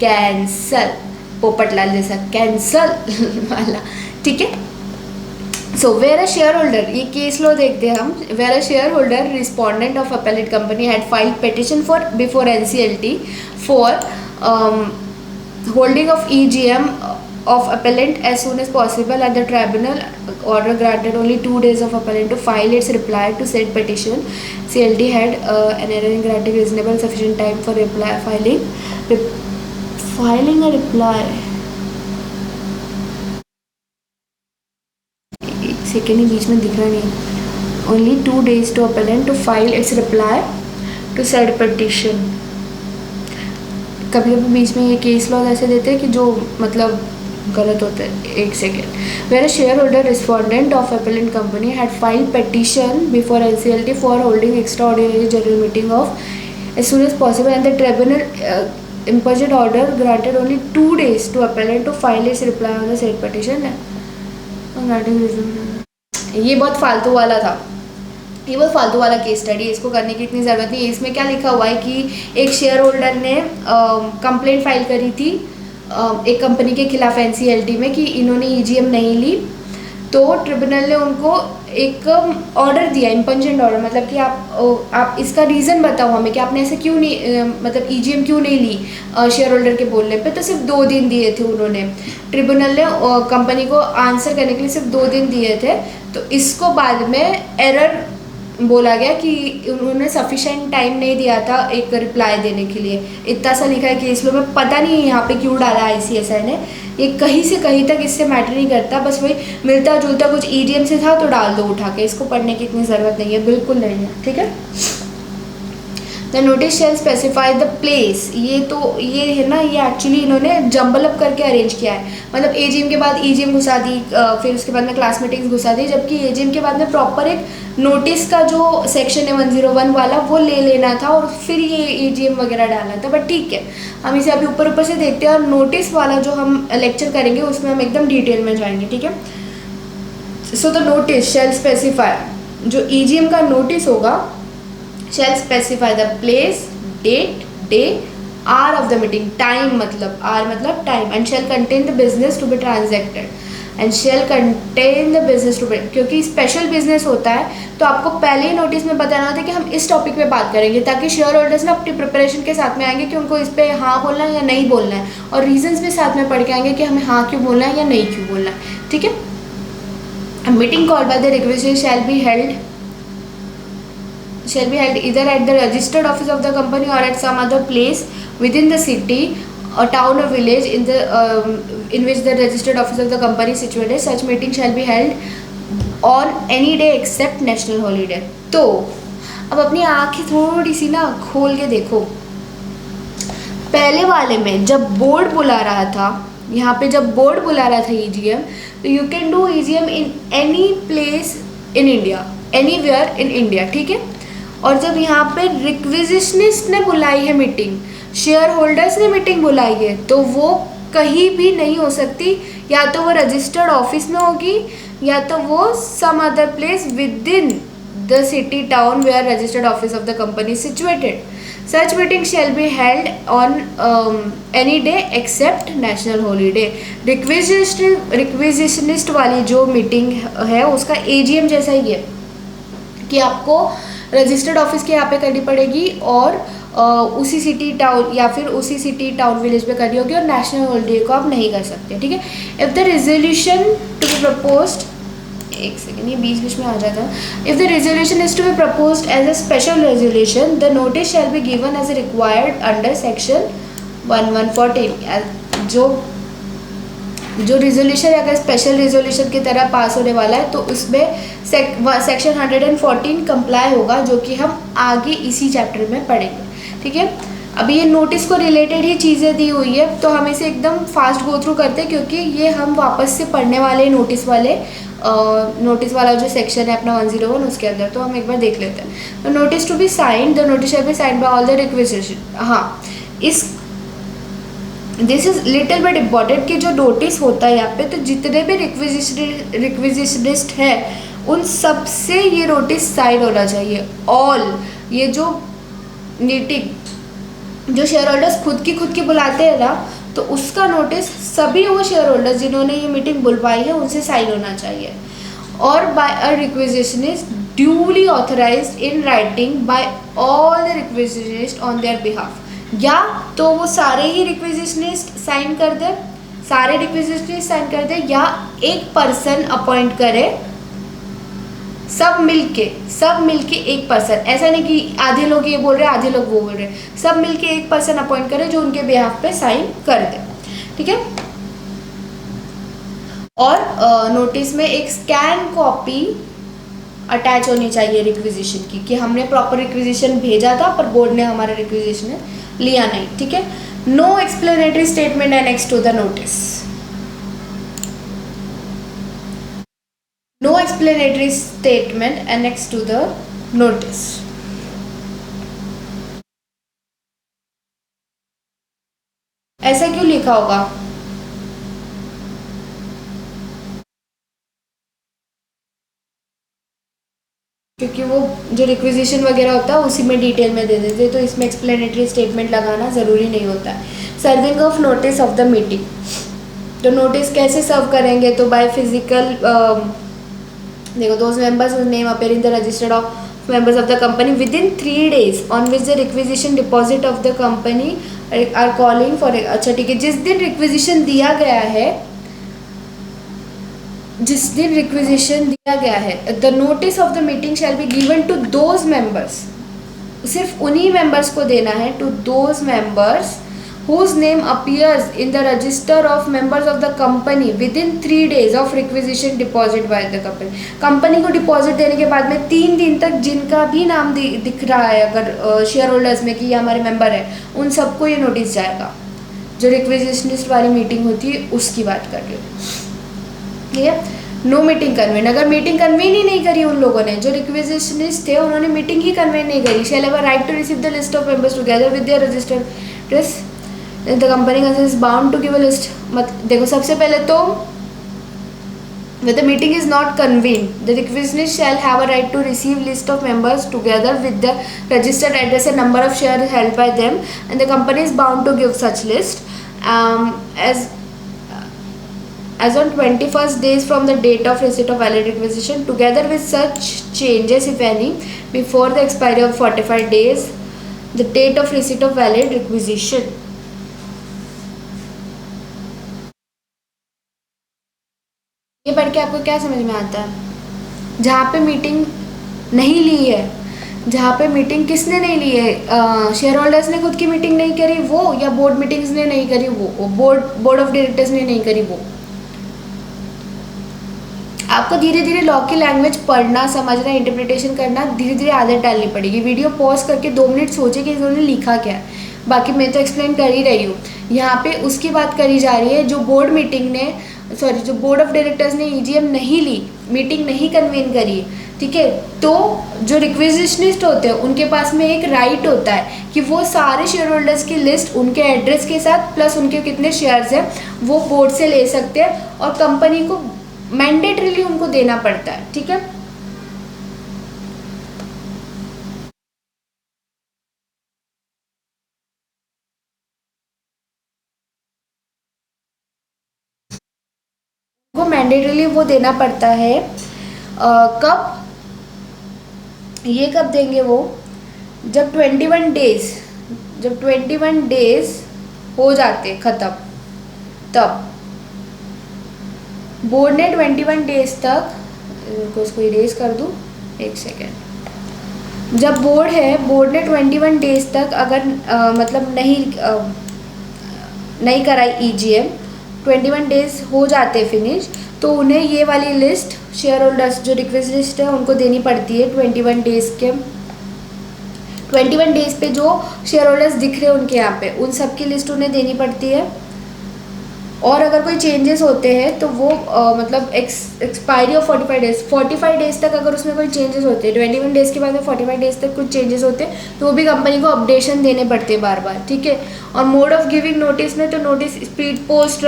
कैंसल, पोपटलाल जैसा कैंसल वाला, ठीक है। So where a share holder, ये केस लो देखते हैं हम। Where a share holder respondent of appellate company had filed petition for before NCLT फॉर holding of EGM of appellant as soon as possible and the tribunal order granted only 2 days of appellant to file its reply to said petition. CLT had an error in granting reasonable sufficient time for filing a reply. एक second ही बीच में दिख रहा नहीं। Only 2 days to appellant to file its reply to said petition. कभी कभी बीच में ये case law ऐसे देते हैं कि जो मतलब गलत होता है। एक second. Where a share holder respondent of appellant company had file petition before NCLT for holding extraordinary general meeting of as soon as possible and the tribunal imposed order granted only 2 days to appellant to file his reply on the said petition. ये बहुत फालतू वाला था, ये बहुत फालतू वाला case study, इसको करने की इतनी ज़रूरत नहीं है। इसमें क्या लिखा हुआ है कि एक शेयर होल्डर ने कंप्लेंट फाइल करी थी एक कंपनी के खिलाफ NCLT में कि इन्होंने EGM नहीं ली, तो ट्रिब्यूनल ने उनको एक ऑर्डर दिया, इम्पंजेंट ऑर्डर, मतलब कि आप इसका रीज़न बताओ हमें कि आपने ऐसे क्यों नहीं मतलब EGM क्यों नहीं ली शेयर होल्डर के बोलने पे। तो सिर्फ 2 दिन दिए थे उन्होंने, ट्रिब्यूनल ने कंपनी को आंसर करने के लिए सिर्फ 2 दिन दिए थे। तो इसको बाद में एरर बोला गया कि उन्होंने सफिशेंट टाइम नहीं दिया था एक रिप्लाई देने के लिए। इतना सा लिखा है कि इसलिए मैं पता नहीं यहाँ पे क्यों डाला ICSI ने, ये कहीं से कहीं तक इससे मैटर नहीं करता, बस वही मिलता जुलता कुछ EGM से था तो डाल दो उठा के, इसको पढ़ने की इतनी ज़रूरत नहीं है, बिल्कुल नहीं है, ठीक है। The notice shall specify the place, ये है ना, ये एक्चुअली इन्होंने जम्बल अप करके अरेंज किया है, मतलब एजीएम के बाद ईजीएम घुसा दी, फिर उसके बाद में क्लास मीटिंग्स घुसा दी, जबकि एजीएम के बाद में प्रॉपर एक नोटिस का जो सेक्शन है 101 वाला वो ले लेना था और फिर ये एजीएम वगैरह डालना था। बट ठीक है, हम इसे अभी ऊपर ऊपर से देखते हैं, और नोटिस वाला जो हम लेक्चर करेंगे उसमें हम एकदम डिटेल में जाएंगे, ठीक है। So the notice shall specify, जो ईजीएम का नोटिस होगा, shall specify the place, date, day, hour of the meeting, time मतलब hour मतलब time, and shall contain the business to be transacted, and shall contain the business to be, क्योंकि special business होता है तो आपको पहले ही notice में बताना होता है कि हम इस टॉपिक पे बात करेंगे, ताकि शेयर होल्डर्स ना अपनी प्रिपरेशन के साथ में आएंगे कि उनको इस पे हाँ बोलना है या नहीं बोलना है, और रीजंस भी साथ में पढ़ के आएंगे कि हमें हाँ क्यों बोलना है या नहीं क्यों बोलना है, ठीक है। Meeting called by the request shall be held either at the registered office of the company or at some other place within the city or town or village in which the registered office of the company is situated. Such meeting shall be held on any day except national holiday. तो अब अपनी आँखें थोड़ी सी ना खोल के देखो, पहले वाले में जब बोर्ड बुला रहा था, यहाँ पे जब बोर्ड बुला रहा था ईजीएम, तो you can do EGM in any place in India, anywhere in India, ठीक है। और जब यहाँ पे रिक्विजिशनिस्ट ने बुलाई है मीटिंग, शेयर होल्डर्स ने मीटिंग बुलाई है, तो वो कहीं भी नहीं हो सकती, या तो वो रजिस्टर्ड ऑफिस में होगी या तो वो some other place within the city town where registered office of the company situated. Such meeting shall be held on any day except national holiday. Requisitionist वाली जो मीटिंग है उसका एजीएम जैसा ही है कि आपको रजिस्टर्ड ऑफिस के यहाँ पे करनी पड़ेगी और उसी सिटी टाउन या फिर उसी सिटी टाउन विलेज पे करनी होगी, और नेशनल हॉलीडे को आप नहीं कर सकते, ठीक है। If the resolution to be proposed, एक सेकेंड ये बीच बीच में आ जाता है, if the resolution is to be proposed as a special resolution the notice shall be given as required under section 1114। जो रिजोल्यूशन अगर स्पेशल रिजोल्यूशन की तरह पास होने वाला है तो उसमें सेक्शन 114 कंप्लाई होगा, जो कि हम आगे इसी चैप्टर में पढ़ेंगे, ठीक है। अभी ये नोटिस को रिलेटेड ही चीज़ें दी हुई है तो हम इसे एकदम फास्ट गो थ्रू करते हैं, क्योंकि ये हम वापस से पढ़ने वाले नोटिस वाला जो सेक्शन है अपना 101 उसके अंदर, तो हम एक बार देख लेते हैं। तो notice to be signed, the notice shall be signed by all the requisition. हाँ, this is little bit important कि जो नोटिस होता है यहाँ पे, तो जितने भी रिक्विजिशनिस्ट है उन सब से ये नोटिस साइन होना चाहिए। ऑल, ये जो मीटिंग जो शेयर होल्डर्स खुद की बुलाते हैं ना, तो उसका नोटिस सभी वो शेयर होल्डर्स जिन्होंने ये मीटिंग बुलवाई है उनसे साइन होना चाहिए, और by a requisitionist duly authorised in writing by all the requisitionist on their behalf. या तो वो सारे ही रिक्विजिशनिस्ट साइन कर दे, या एक पर्सन अपॉइंट करे, सब मिलके एक पर्सन, ऐसा नहीं कि आधे लोग ये बोल रहे हैं आधे लोग वो बोल रहे हैं, सब मिलके एक पर्सन अपॉइंट करे जो उनके बिहाफ पे साइन कर दे, ठीक है। और नोटिस में एक स्कैन कॉपी अटैच होनी चाहिए रिक्विजिशन की, कि हमने प्रॉपर रिक्विजिशन भेजा था पर बोर्ड ने हमारा रिक्विजिशन लिया नहीं, ठीक है। No explanatory statement annex to the notice, no explanatory statement annex to the notice. ऐसा क्यों लिखा होगा? क्योंकि वो जो रिक्विजिशन वगैरह होता है उसी में डिटेल में दे देते, तो इसमें एक्सप्लेनेटरी स्टेटमेंट लगाना ज़रूरी नहीं होता है। Serving of notice of the meeting, तो नोटिस कैसे सर्व करेंगे? तो बाय फिजिकल, देखो, those members whose name appear in the registered of members of the company within 3 days on which the requisition deposit of the company are calling for. अच्छा, ठीक है, जिस दिन रिक्विजिशन दिया गया है, the notice of the meeting shall be given to those members, सिर्फ उन्हीं मेंबर्स को देना है, to those members whose name appears in the register of members of the company within 3 days of requisition deposit by the company. Company को deposit देने के बाद में 3 दिन तक जिनका भी नाम दिख रहा है अगर शेयर होल्डर्स में कि ये हमारे मेंबर है, उन सबको ये नोटिस जाएगा. जो रिक्विजिशनिस्ट वाली मीटिंग होती है उसकी बात कर रही हूँ. ठीक है. नो मीटिंग कन्वेन, अगर मीटिंग कन्वेन ही नहीं करी उन लोगों ने, जो रिक्विजिशनिस्ट थे उन्होंने मीटिंग ही कन्वेन नहीं करी, shall have a right to receive the list of members together with their registered address. The company is bound to give a list. देखो सबसे पहले तो when the meeting is not convened, the requisitionist shall have a right to receive list of members together with the registered address and number of shares held by them, and the company is bound to give such list as on 21st days from the date of receipt of valid requisition, together with such changes if any before the expiry of 45 days the date of receipt of valid requisition. ये पढ़ के आपको क्या समझ में आता है? जहाँ पे मीटिंग नहीं ली है, जहाँ पे मीटिंग किसने नहीं ली है, शेयर होल्डर्स ने खुद की मीटिंग नहीं करी वो, या बोर्ड मीटिंग्स ने नहीं करी वो, बोर्ड ऑफ डायरेक्टर्स ने नहीं करी वो. आपको धीरे धीरे लॉ की लैंग्वेज पढ़ना, समझना, इंटरप्रिटेशन करना धीरे धीरे आदत डालनी पड़ेगी. वीडियो पॉज करके 2 मिनट सोचे कि इन्होंने लिखा क्या है. बाकी मैं तो एक्सप्लेन कर ही रही हूँ. यहाँ पे उसकी बात करी जा रही है जो जो बोर्ड ऑफ डायरेक्टर्स ने ईजीएम नहीं ली, मीटिंग नहीं कन्वेन करी. ठीक है. तो जो रिक्विजिशनिस्ट होते हैं उनके पास में एक राइट होता है कि वो सारे शेयर होल्डर्स की लिस्ट उनके एड्रेस के साथ प्लस उनके कितने शेयर्स हैं वो बोर्ड से ले सकते हैं, और कंपनी को मैंडेटरीली उनको देना पड़ता है. ठीक है. वो मैंडेटरीली वो देना पड़ता है. कब देंगे वो? जब 21 डेज हो जाते ख़त्म, तब बोर्ड ने 21 डेज तक, इसको इरेज कर दूँ 1 सेकेंड. जब बोर्ड ने 21 डेज तक अगर मतलब नहीं कराई ईजीएम, 21 डेज हो जाते फिनिश, तो उन्हें ये वाली लिस्ट शेयर होल्डर्स जो रिक्वेस्ट लिस्ट है उनको देनी पड़ती है. 21 डेज पे जो शेयर होल्डर्स दिख रहे हैं उनके यहाँ पे उन सब की लिस्ट उन्हें देनी पड़ती है. और अगर कोई चेंजेस होते हैं तो वो मतलब एक्सपायरी ऑफ 45 डेज तक अगर उसमें कोई चेंजेस होते हैं, 21 डेज़ के बाद में 45 डेज तक कुछ चेंजेस होते हैं तो वो भी कंपनी को अपडेशन देने पड़ते हैं बार बार. ठीक है. और मोड ऑफ गिविंग नोटिस में तो notice speed post,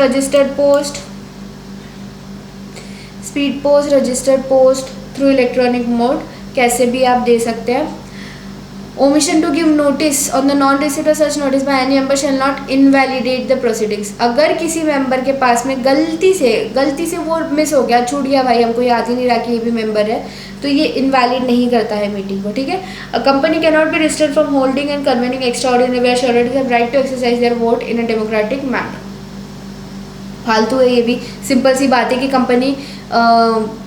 registered post through electronic mode कैसे भी आप दे सकते हैं. Omission to give notice on the non receipt of such notice by any member shall not invalidate the proceedings. अगर किसी मेंबर के पास में गलती से वो मिस हो गया, छूट गया, भाई हमको याद ही नहीं रहा कि ये भी मेंबर है, तो ये इनवैलिड नहीं करता है मीटिंग को. ठीक है. A company cannot be restrain from holding and convening extraordinary where shareholders have right to exercise their vote in a democratic manner. फालतू है ये भी. सिंपल सी बात है कि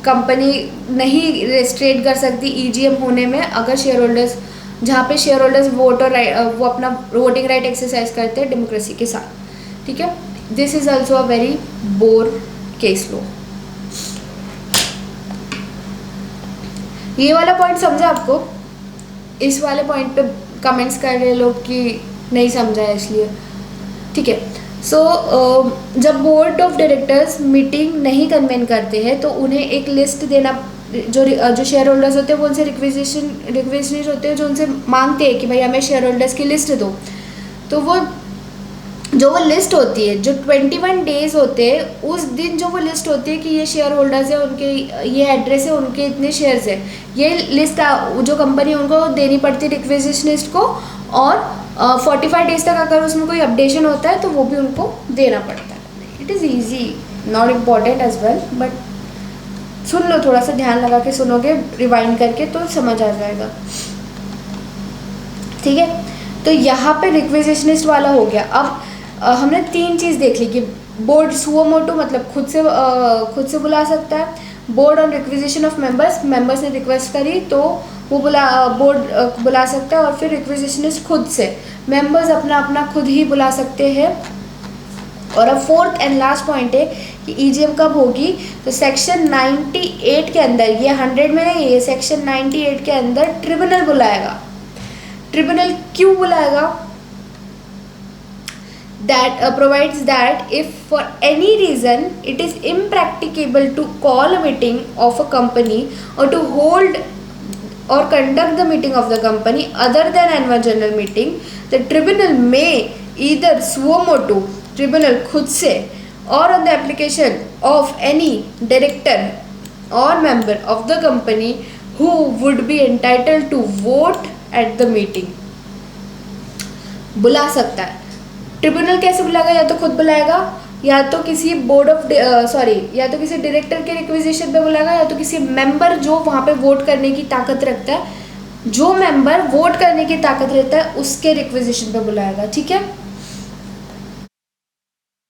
कंपनी नहीं रेस्ट्रेट कर सकती ईजीएम होने में अगर शेयर होल्डर्स, जहाँ पे शेयर होल्डर्स वो अपना वोटिंग राइट एक्सरसाइज करते हैं डेमोक्रेसी के साथ. ठीक है. This is also a very bore case law. ये वाला पॉइंट समझा आपको? इस वाले पॉइंट पे कमेंट्स कर रहे लोग कि नहीं समझा है इसलिए. ठीक है. सो जब बोर्ड ऑफ डायरेक्टर्स मीटिंग नहीं कन्वेन करते हैं तो उन्हें एक लिस्ट देना, जो शेयर होल्डर्स होते हैं वो उनसे रिक्वेस्ट होते हैं जो उनसे मांगते हैं कि भाई हमें शेयर होल्डर्स की लिस्ट दो. तो वो लिस्ट होती है, जो 21 डेज होते हैं उस दिन जो वो लिस्ट होती है कि ये शेयर होल्डर्स है, उनके ये एड्रेस है, उनके इतने शेयर्स है, ये लिस्ट जो कंपनी उनको देनी पड़ती है रिक्वेजिशनिस्ट को. और 45 डेज तक अगर उसमें कोई अपडेशन होता है तो वो भी उनको देना पड़ता है. It is easy, not important as well, but सुन लो, थोड़ा सा ध्यान लगा के सुनोगे रिवाइंड करके तो समझ आ जाएगा. ठीक है. तो यहाँ पे रिक्वेजिशनिस्ट वाला हो गया. अब हमने 3 चीज़ देख ली कि बोर्ड सुओ मोटो मतलब खुद से बुला सकता है, board on requisition of members, members ने रिक्वेस्ट करी तो वो बोर्ड बुला सकता है, और फिर रिक्विजिशनिस्ट खुद से, मेंबर्स अपना अपना खुद ही बुला सकते हैं। और अब फोर्थ एंड लास्ट पॉइंट है कि ईजीएम कब होगी, तो सेक्शन 98 के अंदर, ये 100 में नहीं, ये सेक्शन 98 के अंदर ट्रिब्यूनल बुलाएगा। ट्रिब्यूनल क्यों बुलाएगा, that provides that if for any reason it is impracticable to call a meeting of a company or to hold or conduct the meeting of the company other than annual general meeting, the tribunal may either suo motu, tribunal खुद से, or on the application of any director or member of the company who would be entitled to vote at the meeting, बुला सकता है। Tribunal कैसे बुलाएगा, या तो खुद बुलाएगा, या तो किसी बोर्ड ऑफ या तो किसी डायरेक्टर के रिक्विजिशन पे बुलाएगा, या तो किसी मेंबर जो वहाँ पे वोट करने की ताकत रखता है, जो मेंबर वोट करने की ताकत रहता है उसके रिक्विजिशन पे बुलाएगा। ठीक है।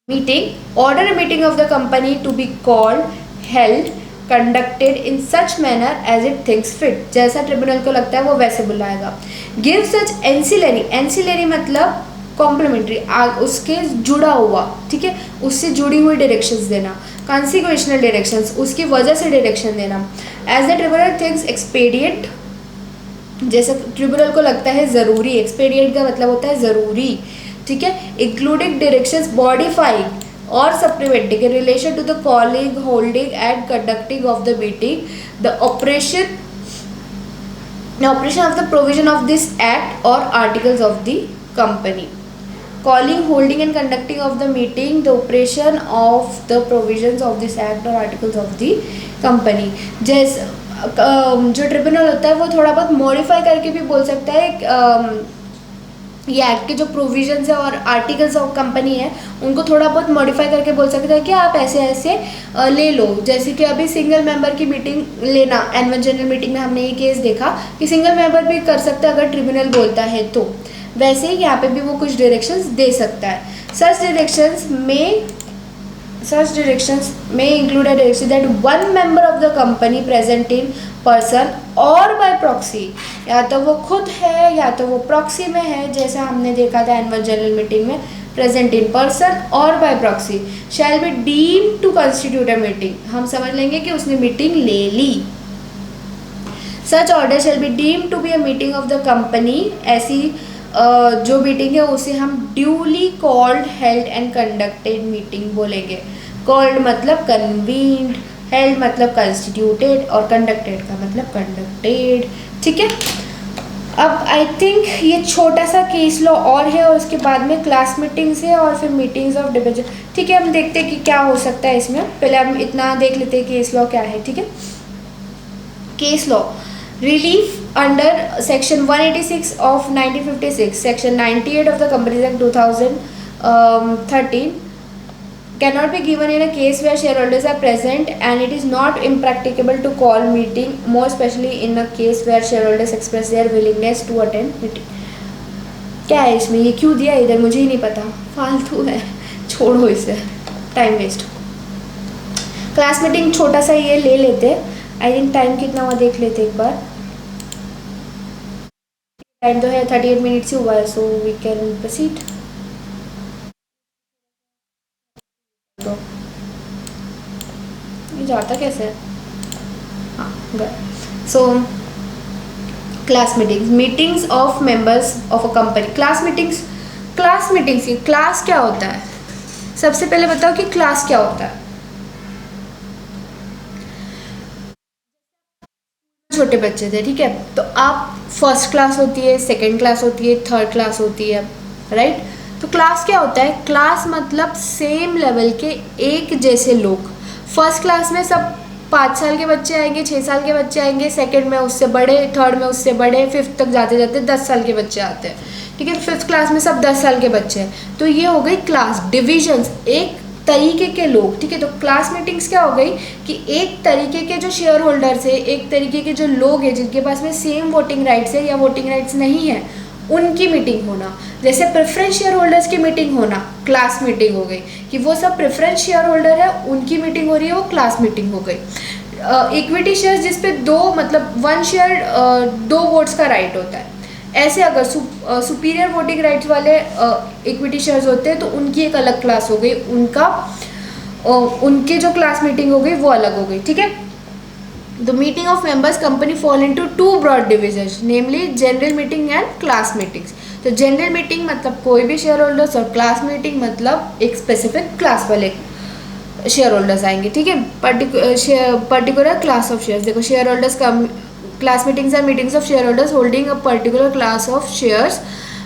Meeting, order a meeting of the company to be called, held, conducted in such manner as it thinks fit, जैसा ट्रिब्यूनल को लगता है वो वैसे बुलाएगा। गिव सच एंसिलरी, एंसिलरी मतलब कॉम्प्लीमेंट्री, उसके जुड़ा हुआ, ठीक है, उससे जुड़ी हुई डायरेक्शंस देना। कॉन्सिक्वेशनल डायरेक्शंस, उसकी वजह से डायरेक्शन देना। एज द ट्रिब्यूनल थिंक्स एक्सपेडिएंट, जैसे ट्रिब्यूनल को लगता है ज़रूरी, एक्सपेडिएंट का मतलब होता है ज़रूरी, ठीक है। इंक्लूडिंग डायरेक्शंस मॉडिफाइंग और supplementing in relation to the calling, holding and conducting of the meeting, the operation of the provision of this act और articles of the company. Calling, holding and conducting of the meeting, the operation of the provisions of this act or articles of the company। जैसे जो tribunal होता है वो थोड़ा बहुत modify करके भी बोल सकता है, ये एक्ट के जो प्रोविजंस है और आर्टिकल्स ऑफ कंपनी है उनको थोड़ा बहुत मॉडिफाई करके बोल सकता है कि आप ऐसे ऐसे ले लो। जैसे कि अभी सिंगल मेंबर की मीटिंग लेना, एनुअल जनरल मीटिंग में हमने ये केस देखा कि सिंगल मेंबर भी कर सकता है अगर ट्रिब्यूनल बोलता है तो, वैसे ही यहाँ पे भी वो कुछ डायरेक्शंस दे सकता है। सच डायरेक्शंस में include a direction that one member of the company present in person और बाय प्रॉक्सी, या तो वो खुद है या तो वो प्रॉक्सी में है, जैसा हमने देखा था एनुअल जनरल मीटिंग में, प्रेजेंट इन पर्सन और by proxy, shall be deemed to constitute a meeting, हम समझ लेंगे कि उसने मीटिंग ले ली। Such order shall be deemed to be a meeting of the company, ऐसी जो मीटिंग है उसे हम duly called, held and conducted meeting बोलेंगे। कॉल्ड मतलब कन्वीन्ड, हेल्ड मतलब कंस्टिट्यूटेड, और कंडक्टेड का मतलब कंडक्टेड। ठीक है। अब आई थिंक ये छोटा सा केस लॉ और है, और उसके बाद में क्लास मीटिंग्स है और फिर मीटिंग्स ऑफ डिविजन। ठीक है, हम देखते हैं कि क्या हो सकता है इसमें। पहले हम इतना देख लेते हैं केस लॉ क्या है। ठीक है। Case law, relief under section 186 of 1956, section 98 of the companies act 2013 cannot be given in a case where shareholders are present and it is not impracticable to call meeting, more especially in a case where shareholders express their willingness to attend meeting। क्या है इसमें, ये क्यों दिया इधर, मुझे ही नहीं पता, फालतू है, छोड़ो इसे, टाइम वेस्ट। क्लास मीटिंग छोटा सा ये ले लेते, आई थिंक टाइम कितना हुआ देख लेते एक बार। टाइम तो है 38 मिनट्स ही हुआ है, सो वी कैन प्रोसीड। ये जाता कैसे है, हाँ गए। So class meetings, meetings of members of a company. Class meetings की क्लास क्या होता है, सबसे पहले बताओ कि क्लास क्या होता है। छोटे बच्चे थे, ठीक है, तो आप फर्स्ट क्लास होती है, सेकंड क्लास होती है, थर्ड क्लास होती है, राइट। तो क्लास क्या होता है, क्लास मतलब सेम लेवल के एक जैसे लोग। फर्स्ट क्लास में सब 5 साल के बच्चे आएंगे, 6 साल के बच्चे आएंगे, सेकंड में उससे बड़े, थर्ड में उससे बड़े, फिफ्थ तक जाते जाते 10 साल के बच्चे आते हैं, ठीक है। फिफ्थ क्लास में सब 10 साल के बच्चे हैं। तो ये हो गई क्लास, डिविजन्स, एक तरीके के लोग, ठीक है। तो क्लास मीटिंग्स क्या हो गई कि एक तरीके के जो शेयर होल्डर्स है, एक तरीके के जो लोग हैं जिनके पास में सेम वोटिंग राइट्स है या वोटिंग राइट्स नहीं है, उनकी मीटिंग होना। जैसे प्रेफरेंस शेयर होल्डर्स की मीटिंग होना क्लास मीटिंग हो गई, कि वो सब प्रेफरेंस शेयर होल्डर है, उनकी मीटिंग हो रही है, वो क्लास मीटिंग हो गई। इक्विटी शेयर जिस पे दो मतलब 1 शेयर 2 वोट्स का राइट होता है। ऐसे अगर सुपीरियर वोटिंग राइट्स वाले इक्विटी शेयर्स होते हैं तो उनकी एक अलग क्लास हो गई, उनकी जो क्लास मीटिंग हो गई वो अलग हो गई, ठीक है। The meeting of members company fall into 2 broad divisions, namely general meeting and class meetings. तो जनरल मीटिंग मतलब कोई भी शेयर होल्डर्स, और क्लास मीटिंग मतलब एक स्पेसिफिक क्लास वाले शेयर होल्डर्स आएंगे, ठीक है। पर्टिकुलर क्लास ऑफ शेयर्स, देखो शेयर होल्डर्स का class meetings are meetings of share holders holding a particular class of shares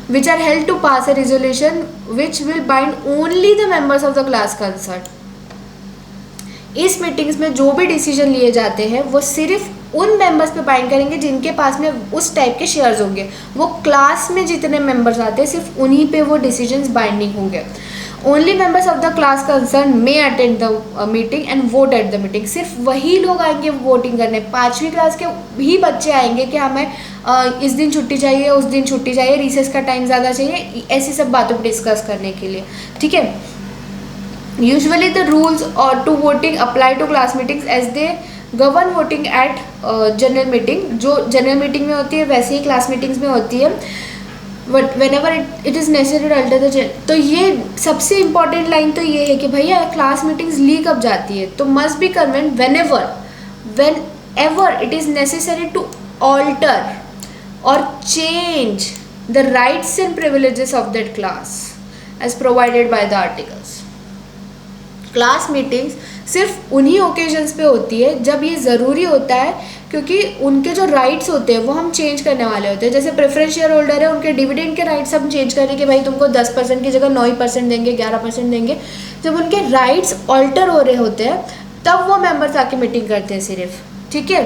which are held to pass a resolution which will bind only the members of the class concerned। इस meetings में जो भी decision लिए जाते हैं वो सिर्फ उन मेंबर्स पे बाइंड करेंगे जिनके पास में उस टाइप के शेयर्स होंगे। वो क्लास में जितने मेंबर्स आते हैं सिर्फ उन्हीं पे वो डिसीजंस बाइंडिंग होंगे। Only members of the class concern may attend the meeting and vote at the meeting. सिर्फ वही लोग आएंगे वोटिंग करने। 5वीं क्लास के भी बच्चे आएंगे कि हमें इस दिन छुट्टी चाहिए, उस दिन छुट्टी चाहिए, रिसेस का टाइम ज़्यादा चाहिए, ऐसी सब बातों पर डिस्कस करने के लिए, ठीक है। यूजुअली द रूल्स और to voting apply to class meetings as they govern voting at general meeting. जो जनरल मीटिंग में होती है वैसे ही क्लास मीटिंग्स में होती है। But whenever it is necessary to alter the. तो ये सबसे इंपॉर्टेंट लाइन तो ये है कि भैया क्लास मीटिंग्स ली कब जाती है, तो must be convened whenever it is necessary to alter और change the rights and privileges of that class as provided by the articles. Class meetings सिर्फ उन्हीं ओकेजन्स पे होती है जब ये ज़रूरी होता है, क्योंकि उनके जो राइट्स होते हैं वो हम चेंज करने वाले होते हैं। जैसे प्रेफरेंस शेयर होल्डर है, उनके डिविडेंड के राइट्स हम चेंज करें कि भाई तुमको 10% की जगह 9% देंगे, 11% देंगे। जब उनके राइट्स ऑल्टर हो रहे होते हैं तब वो मेंबर्स आके मीटिंग करते हैं सिर्फ, ठीक है।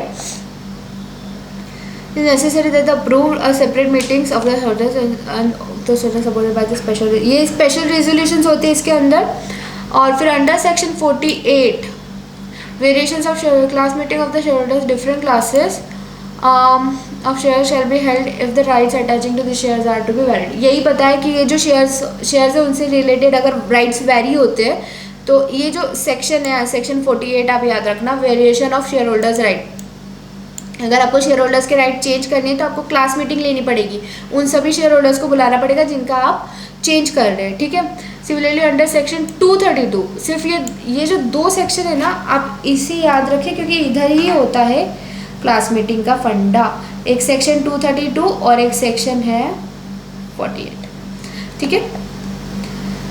Necessary that approve a separate meetings of the holders and the supported by the special. ये स्पेशल रेजोल्यूशंस होते हैं इसके अंदर। और फिर under section 48 variations of class meeting of the shareholders different classes of share shall be held if the rights attaching to the shares are to be valid. यही पता है कि ये जो शेयर्स है उनसे रिलेटेड अगर राइट्स वैरी होते हैं तो ये जो सेक्शन है सेक्शन 48 आप याद रखना, variation of share holders right. अगर आपको शेयर होल्डर्स के राइट चेंज करनी है तो आपको क्लास मीटिंग लेनी पड़ेगी, उन सभी शेयर होल्डर्स को बुलाना पड़ेगा जिनका आप चेंज कर रहे हैं, ठीक है। सिमिलरली अंडर सेक्शन 232 सिर्फ ये जो 2 सेक्शन है ना आप इसी याद रखें, क्योंकि इधर ही होता है क्लास मीटिंग का फंडा। एक सेक्शन 232 और एक सेक्शन है 48, ठीक है।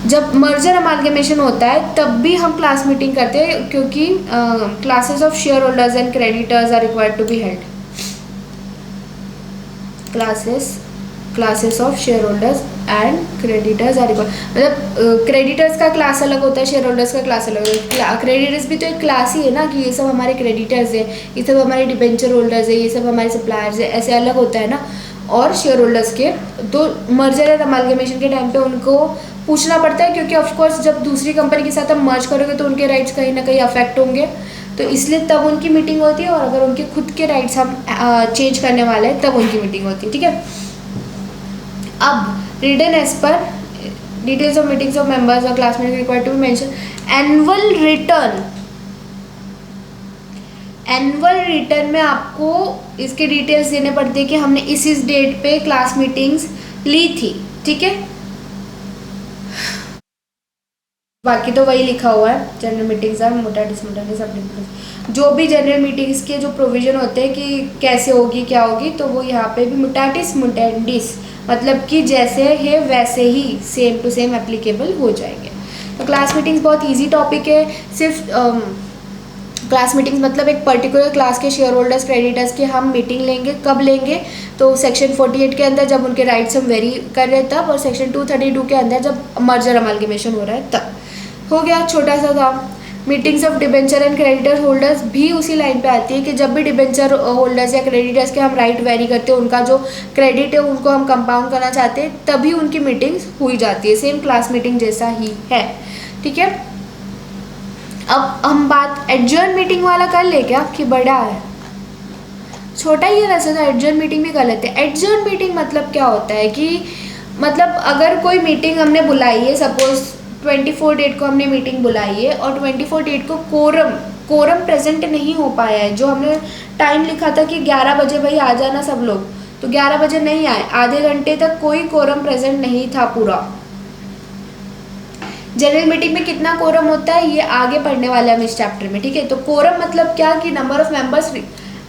जब मर्जर अमालगमेशन होता है तब भी हम क्लास मीटिंग करते हैं, क्योंकि classes of share holders and creditors are required to be held. Classes of share holders and creditors are required, मतलब क्रेडिटर्स का क्लास अलग होता है, शेयर होल्डर्स का क्लास अलग होता है। क्रेडिटर्स भी तो एक क्लास ही है ना, कि ये सब हमारे क्रेडिटर्स है, ये सब हमारे डिबेंचर होल्डर्स है, ये सब हमारे सप्लायर्स है, ऐसे अलग होता है ना। और शेयर होल्डर्स के तो मर्जर एंड अमालगमेशन के टाइम पे उनको पूछना पड़ता है, क्योंकि ऑफकोर्स जब दूसरी कंपनी के साथ हम मर्ज करोगे तो उनके राइट्स कहीं ना कहीं अफेक्ट होंगे, तो इसलिए तब उनकी मीटिंग होती है। और अगर उनके खुद के राइट्स हम चेंज करने वाले हैं तब उनकी मीटिंग होती है, ठीक है। अब रिटन एज पर details of meetings of members और class meeting required to be mention. Annual return में आपको इसके डिटेल्स देने पड़ते हैं कि हमने इस डेट पे क्लास मीटिंग्स ली थी, ठीक है। बाकी तो वही लिखा हुआ है, जनरल मीटिंग्स आर मोटाटिस मोटाटिस अपनी जो भी जनरल मीटिंग्स के जो प्रोविजन होते हैं कि कैसे होगी क्या होगी, तो वो यहाँ पे भी मोटाटिस मोटेंडिस मतलब कि जैसे है वैसे ही सेम टू सेम एप्लीकेबल हो जाएंगे। तो क्लास मीटिंग्स बहुत इजी टॉपिक है। सिर्फ क्लास मीटिंग्स मतलब एक पर्टिकुलर क्लास के शेयर होल्डर्स क्रेडिटर्स की हम मीटिंग लेंगे, कब लेंगे, तो सेक्शन 48 के अंदर जब उनके राइट्स हम वेरी कर रहे हैं तब, और सेक्शन 232 के अंदर जब मर्जर अमालगमेशन हो रहा है तब। हो गया, छोटा सा था। Meetings of debenture and creditor holders भी उसी लाइन पे आती है कि जब भी डिबेंचर होल्डर्स या क्रेडिटर्स के हम राइट वेरी करते हैं, उनका जो क्रेडिट है उनको हम कंपाउंड करना चाहते हैं, तभी उनकी मीटिंग्स हुई जाती है, सेम क्लास मीटिंग जैसा ही है, ठीक है। अब हम बात एडजर्न मीटिंग वाला कर ले क्या, कि बड़ा है, छोटा ही है वैसे तो, एडजर्न मीटिंग भी कर लेते हैं। एडजर्न मीटिंग मतलब क्या होता है कि मतलब अगर कोई मीटिंग हमने बुलाई है, सपोज 24 डेट को हमने मीटिंग बुलाई है और 24 डेट को कोरम कोरम प्रेजेंट नहीं हो पाया है। जो हमने टाइम लिखा था कि 11 बजे भाई आ जाना सब लोग, तो 11 बजे नहीं आए, आधे घंटे तक कोई कोरम प्रेजेंट नहीं था पूरा। जनरल मीटिंग में कितना कोरम होता है ये आगे पढ़ने वाले हम इस चैप्टर में, ठीक है। तो कोरम मतलब क्या कि number of members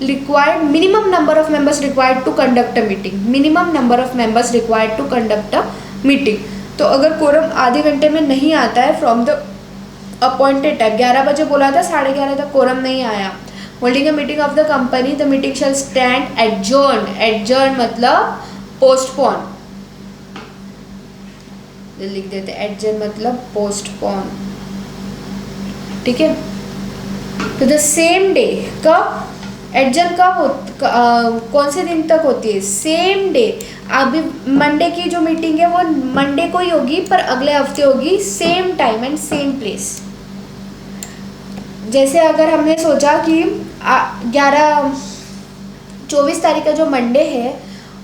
required, minimum number of members required to conduct a meeting, minimum number of members required to conduct a meeting. तो अगर कोरम आधे घंटे में नहीं आता है फ्रॉम द अपॉइंटेड टाइम, 11 बजे बोला था, 11:30 तक कोरम नहीं आया, holding a meeting of the company, the meeting shall stand adjourn, adjourn मतलब पोस्टपोन, लिख देते एडजर्न मतलब पोस्टपोन, ठीक है। तो द सेम डे, कब एडजर्न कौन से दिन तक होती है, सेम डे। अभी मंडे की जो मीटिंग है वो मंडे को ही होगी, पर अगले हफ्ते होगी same time and same place. जैसे अगर हमने सोचा कि 24 तारीख का जो मंडे है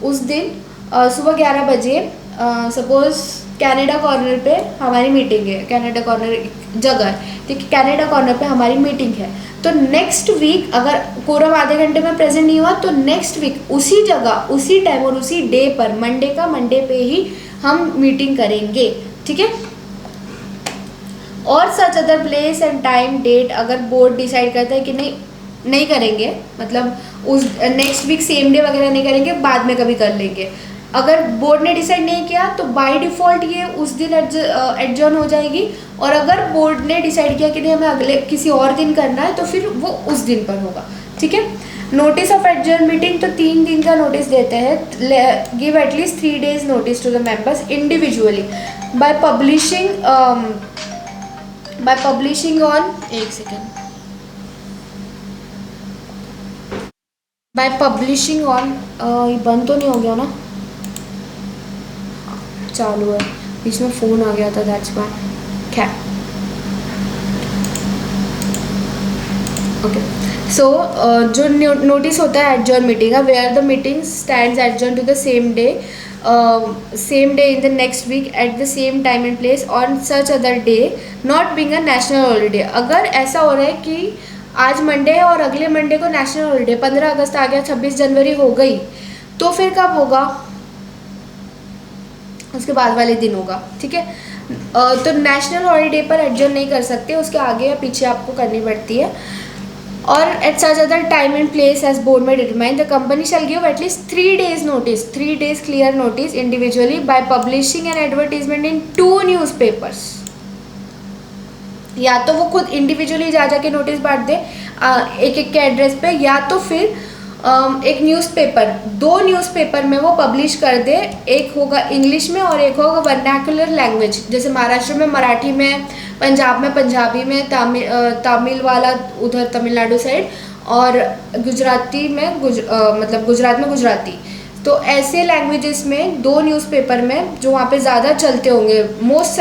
उस दिन सुबह 11 बजे सपोज कनाडा कॉर्नर पे हमारी मीटिंग है, कनाडा कॉर्नर जगह है, ठीक है, कनाडा कॉर्नर पे हमारी मीटिंग है, तो नेक्स्ट वीक अगर कोरम आधे घंटे में प्रेजेंट नहीं हुआ तो नेक्स्ट वीक उसी जगह उसी टाइम और उसी डे पर, मंडे पे ही हम मीटिंग करेंगे, ठीक है। और such other place and time date, अगर बोर्ड डिसाइड करता है कि नहीं करेंगे, मतलब उस नेक्स्ट वीक सेम डे वगैरह नहीं करेंगे, बाद में कभी कर लेंगे, अगर बोर्ड ने डिसाइड नहीं किया तो बाय डिफ़ॉल्ट ये उस दिन एडजर्न हो जाएगी, और अगर बोर्ड ने डिसाइड किया कि नहीं हमें अगले किसी और दिन करना है तो फिर वो उस दिन पर होगा, ठीक है। नोटिस ऑफ एडजर्न मीटिंग, तो 3 दिन का नोटिस देते हैं, give at least 3 days notice to the members individually by publishing on, एक सेकेंड, बाय पब्लिशिंग ऑन, ये बंद तो नहीं हो गया ना, चालू है, बीच में फ़ोन आ गया था, दैट्स व्हाई, खैर ओके। सो जो नोटिस होता है एडजर्न मीटिंग का, where the meeting stands adjourn to the same day in the next week at the same time and place on such other day not being a national holiday. अगर ऐसा हो रहा है कि आज मंडे है और अगले मंडे को नेशनल हॉलीडे, 15 अगस्त आ गया, 26 जनवरी हो गई, तो फिर कब होगा, उसके बाद वाले दिन होगा, ठीक है। तो नेशनल हॉलीडे पर एडजर्न नहीं कर सकते, उसके आगे या पीछे आपको करनी पड़ती है। और at such other time and place as board में determine, the company shall give at least 3 days notice, 3 days clear notice individually by publishing an advertisement in 2 newspapers. या तो वो खुद इंडिविजुअली जा के नोटिस बांट दे एक एक के एड्रेस पे, या तो फिर एक न्यूज़पेपर, 2 न्यूज़पेपर में वो पब्लिश कर दे, एक होगा इंग्लिश में और एक होगा वर्नैकुलर लैंग्वेज, जैसे महाराष्ट्र में मराठी में, पंजाब में पंजाबी में, तमिल वाला उधर तमिलनाडु साइड, और गुजराती में मतलब गुजरात में गुजराती। तो ऐसे लैंग्वेजेस में 2 न्यूज़पेपर में जो वहाँ पे ज़्यादा चलते होंगे, most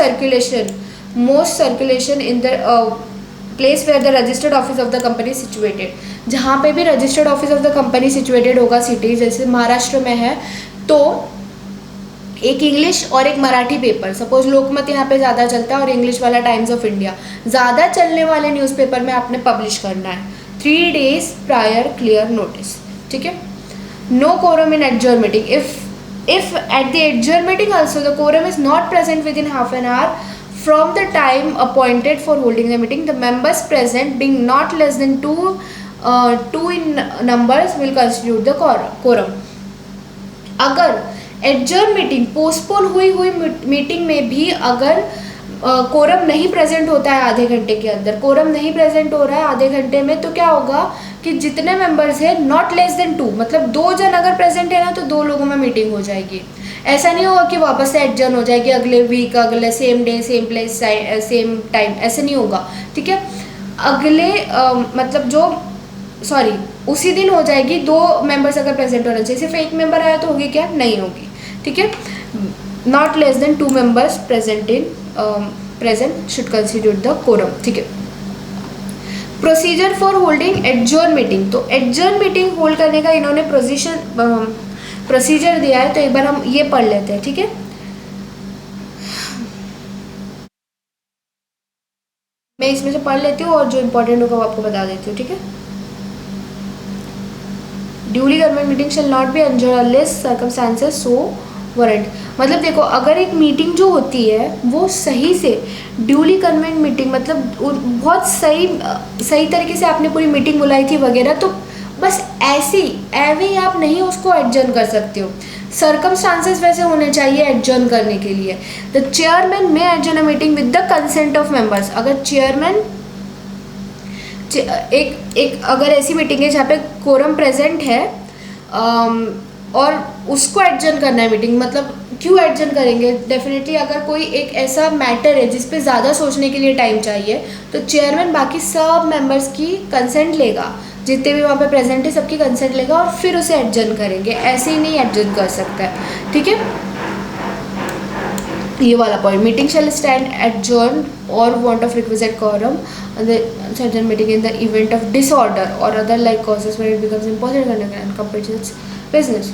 circulation in the place where the registered office of the company situated, जहाँ पे भी registered office of the company situated होगा सिटी, जैसे महाराष्ट्र में है तो एक इंग्लिश और एक मराठी पेपर, सपोज लोकमत यहाँ पे ज़्यादा चलता है और इंग्लिश वाला टाइम्स ऑफ इंडिया, ज़्यादा चलने वाले न्यूज़पेपर में आपने पब्लिश करना है, 3 days प्रायर क्लियर नोटिस, ठीक है। No quorum in adjourn meeting, if at the adjourn meeting also the quorum is not present with in half an hour from the time appointed for holding the meeting, the members present being not less than 2 in numbers will constitute the quorum। अगर adjourn meeting postpone हुई meeting में भी अगर quorum नहीं present होता है आधे घंटे के अंदर, कोरम नहीं प्रेजेंट हो रहा है आधे घंटे में, तो क्या होगा कि जितने मेंबर्स हैं नॉट लेस देन 2, मतलब 2 जन अगर प्रेजेंट है ना तो 2 लोगों में मीटिंग हो जाएगी। ऐसा नहीं होगा कि वापस से एडजर्न हो जाएगी अगले वीक, अगले same day same place same time, ऐसा नहीं होगा, ठीक है। अगले मतलब जो सॉरी उसी दिन हो जाएगी, 2 मेंबर्स अगर प्रेजेंट होना चाहिए, सिर्फ एक मेंबर आया तो होगी क्या, नहीं होगी, ठीक है। Not less than 2 members present should constitute the quorum, ठीक है। Procedure for holding adjourn meeting, तो एडजर्न मीटिंग होल्ड करने का इन्होंने प्रोसीजर दिया है, तो एक बार हम ये पढ़ लेते हैं, ठीक है। मैं इसमें से पढ़ लेती हूँ और जो इम्पोर्टेंट होगा वो आपको बता देती हूँ, ठीक है। Duly government meeting shall not be adjourn unless circumstances so warrant. मतलब देखो, अगर एक मीटिंग जो होती है वो सही से ड्यूली गवर्नमेंट मीटिंग, मतलब बहुत सही तरीके से आपने पूरी मीटिंग बुलाई थी वगैरह, तो बस ऐसे ही आप नहीं उसको एडजर्न कर सकते हो। सर्कमस्टांसेस वैसे होने चाहिए एडजर्न करने के लिए। द चेयरमैन में adjourn a meeting with the consent of members. अगर चेयरमैन एक अगर ऐसी मीटिंग है जहाँ पे कोरम प्रेजेंट है और उसको एडजर्न करना है मीटिंग, मतलब क्यों एडजर्न करेंगे, डेफिनेटली अगर कोई एक ऐसा मैटर है जिस पे ज़्यादा सोचने के लिए टाइम चाहिए, तो चेयरमैन बाकी सब मेंबर्स की कंसेंट लेगा, जितने भी वहाँ पे प्रेजेंट है सबकी कंसेंट लेगा और फिर उसे एडजर्न करेंगे, ऐसे ही नहीं एडजर्न कर सकता है, ठीक है। ये वाला point, meeting shall stand adjourn और want of requisite quorum certain meeting in the event of disorder or other like causes where it becomes impossible to conduct and complete its business।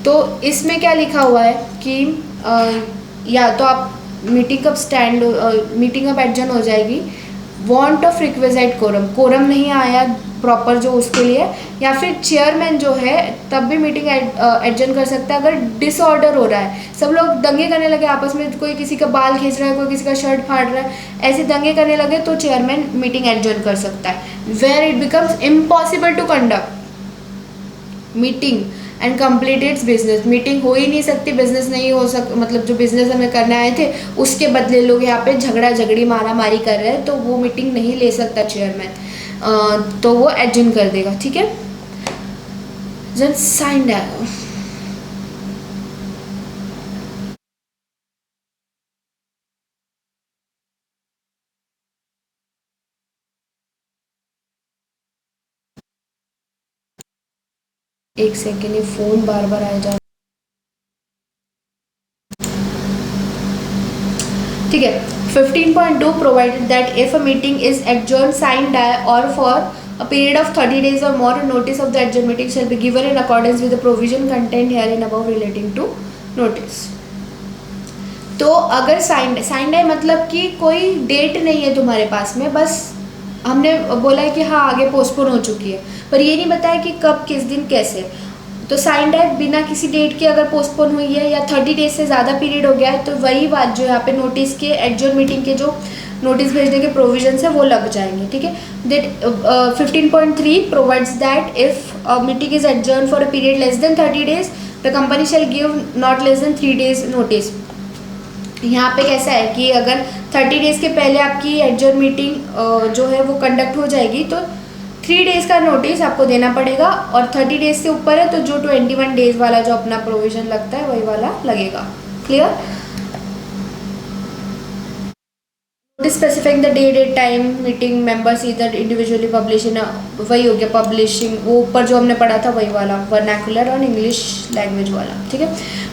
तो इसमें क्या लिखा हुआ है कि या तो आप मीटिंग कब एडजर्न हो जाएगी, वांट ऑफ रिक्विजिट कोरम नहीं आया प्रॉपर जो उसके लिए, या फिर चेयरमैन जो है तब भी मीटिंग एडजर्न कर सकता है अगर डिसऑर्डर हो रहा है, सब लोग दंगे करने लगे आपस में, कोई किसी का बाल खींच रहा है, कोई किसी का शर्ट फाड़ रहा है, ऐसे दंगे करने लगे तो चेयरमैन मीटिंग एडजर्न कर सकता है। Where it becomes impossible to conduct meeting and complete its business. Meeting हो ही नहीं सकती, बिजनेस नहीं हो मतलब जो बिजनेस हमें करने आए थे उसके बदले लोग यहाँ पे झगड़ा झगड़ी मारा मारी कर रहे हैं, तो वो मीटिंग नहीं ले सकता चेयरमैन, तो वो एडजर्न कर देगा, ठीक है। जन साइंड है, एक सेकेंड, ये फोन बार बार आ जा, ठीक है। 15.2 provided that if a meeting is adjourned signed or for a period of 30 days or more, a notice of the adjourned meeting shall be given in accordance with the provision contained herein above relating to notice। तो अगर signed है मतलब कि कोई date नहीं है तुम्हारे पास में, बस हमने बोला है कि हाँ आगे पोस्टपोन हो चुकी है, पर ये नहीं बताया कि कब किस दिन कैसे। तो साइंड है बिना किसी डेट के अगर पोस्टपोन हुई है या 30 डेज से ज़्यादा पीरियड हो गया है, तो वही बात जो यहाँ पे नोटिस के एडजर्न मीटिंग के जो नोटिस भेजने के प्रोविजंस है वो लग जाएंगे, ठीक है। That 15.3 provides that if meeting is adjourn for a period less than 30 days the company shall give not less then 3 days notice. यहाँ पे कैसा है कि अगर 30 डेज़ के पहले आपकी एडजर्न मीटिंग जो है वो कंडक्ट हो जाएगी तो 3 डेज़ का नोटिस आपको देना पड़ेगा, और 30 डेज़ से ऊपर है तो जो 21 डेज़ वाला जो अपना प्रोविज़न लगता है वही वाला लगेगा। Clear? Notice specifying the date time meeting members इधर इंडिविजुअली पब्लिश इन, वही हो गया पब्लिशिंग, वो ऊपर जो हमने पढ़ा था वही वाला वर्नाकुलर और इंग्लिश लैंग्वेज वाला, ठीक है।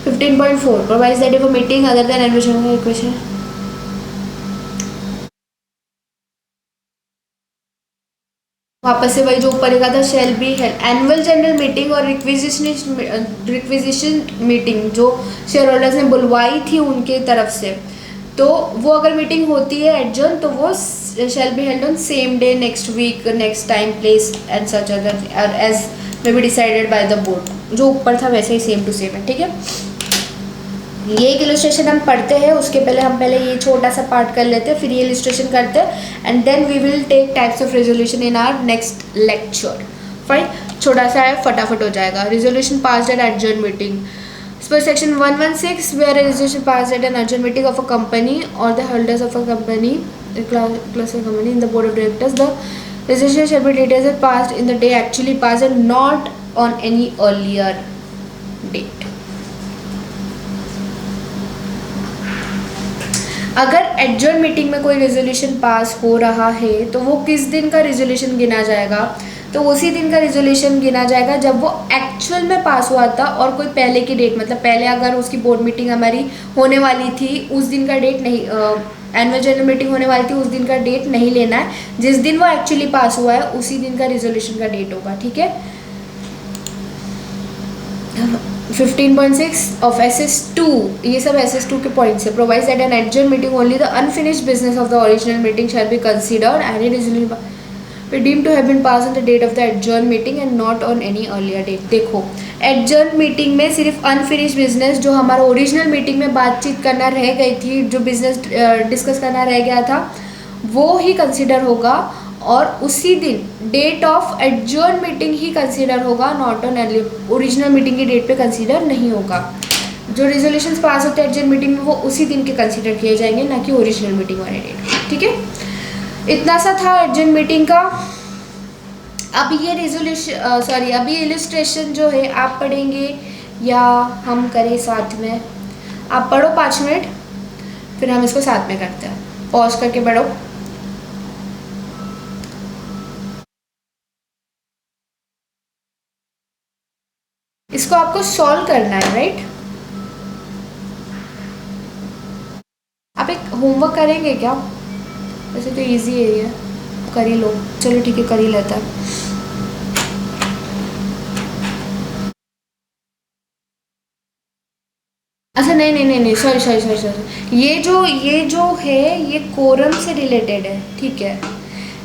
15.4 provides that if a meeting other than admission equation, वापस से वही जो ऊपर लिखा था shell be held annual general meeting और रिक्विजिशन मीटिंग जो शेयर होल्डर्स ने बुलवाई थी उनके तरफ से, तो वो अगर मीटिंग होती है एडजर्न तो वो shall be held on same day next week next time place and such other as may be decided by the board. जो ऊपर था वैसे ही सेम टू सेम है, ठीक है। ये एक इलस्ट्रेशन हम पढ़ते हैं, उसके पहले हम ये छोटा सा पार्ट कर लेते हैं, फिर ये इलस्ट्रेशन करते हैं and then we will take types of resolution in our next lecture. Fine, छोटा सा है, फटाफट हो जाएगा। Resolution passed at adjourn meeting पर section 116 where a resolution passed at an urgent meeting of a company or the holders of a company class of company in the board of directors, the resolution shall be dated as passed in the day actually passed and not on any earlier date। अगर adjourn meeting में कोई resolution pass हो रहा है तो वो किस दिन का रेजोल्यूशन गिना जाएगा, तो उसी दिन का रेजोल्यूशन गिना जाएगा जब वो एक्चुअल में पास हुआ था, और कोई पहले की डेट, मतलब पहले अगर उसकी बोर्ड मीटिंग हमारी होने वाली थी उस दिन का डेट नहीं, एनुअल जनरल मीटिंग होने वाली थी उस दिन का डेट नहीं लेना है, जिस दिन वो एक्चुअली पास हुआ है उसी दिन का रेजोल्यूशन का डेट होगा, ठीक है। 15.6 ऑफ SS2, ये सब SS2 के पॉइंट्स है। Provides that an adjourn meeting only the unfinished business of the original meeting shall be considered any resolution deemed to have been passed on the date of the adjourned meeting and not on any earlier date। देखो adjourn meeting में सिर्फ unfinished business जो हमारा original meeting में बातचीत करना रह गई थी, जो बिजनेस डिस्कस करना रह गया था, वो ही कंसिडर होगा और उसी दिन डेट ऑफ एडजर्न मीटिंग ही कंसिडर होगा, नॉट ऑन ओरिजिनल मीटिंग की डेट पे कंसिडर नहीं होगा। जो रेजोल्यूशंस पास होते हैं एडजर्न मीटिंग में वो उसी दिन के कंसिडर किए जाएंगे, ना कि ओरिजिनल मीटिंग वाले डेट। ठीक है, इतना सा था एडजर्न मीटिंग का। अब ये रेजोल्यूशन अभी इलस्ट्रेशन जो है आप पढ़ेंगे या हम करें साथ में? आप पढ़ो 5 मिनट, फिर हम इसको साथ में करते हैं। पॉज करके पढ़ो। इसको आपको सॉल्व करना है, राइट? आप एक होमवर्क करेंगे क्या? वैसे तो इजी है ये, कर ही लो। चलो ठीक है, कर ही लेता है। अच्छा नहीं, सॉरी, ये जो है ये कोरम से रिलेटेड है। ठीक है,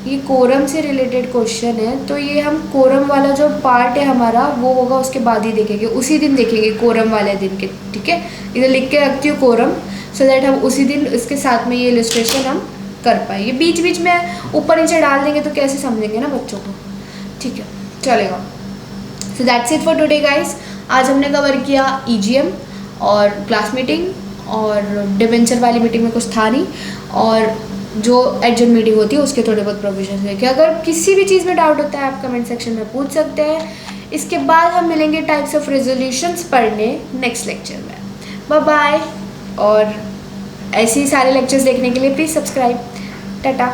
ये कोरम से रिलेटेड क्वेश्चन है, तो ये हम कोरम वाला जो पार्ट है हमारा वो होगा उसके बाद ही देखेंगे, उसी दिन देखेंगे कोरम वाले दिन के। ठीक है, इधर लिख के रखती हूँ कोरम, सो दैट हम उसी दिन इसके साथ में ये इलस्ट्रेशन हम कर पाए। ये बीच बीच में ऊपर नीचे डाल देंगे तो कैसे समझेंगे ना बच्चों को। ठीक है, चलेगा। So that's it for today guys. आज हमने कवर किया EGM और क्लास मीटिंग, और डिवेंचर वाली मीटिंग में कुछ था नहीं, और जो एडजर्न मीटिंग होती है उसके थोड़े बहुत प्रोविजन देखे। अगर किसी भी चीज़ में डाउट होता है आप कमेंट सेक्शन में पूछ सकते हैं। इसके बाद हम मिलेंगे टाइप्स ऑफ रेजोल्यूशंस पढ़ने नेक्स्ट लेक्चर में। बाय बाय, और ऐसे ही सारे लेक्चर्स देखने के लिए प्लीज़ सब्सक्राइब। टाटा।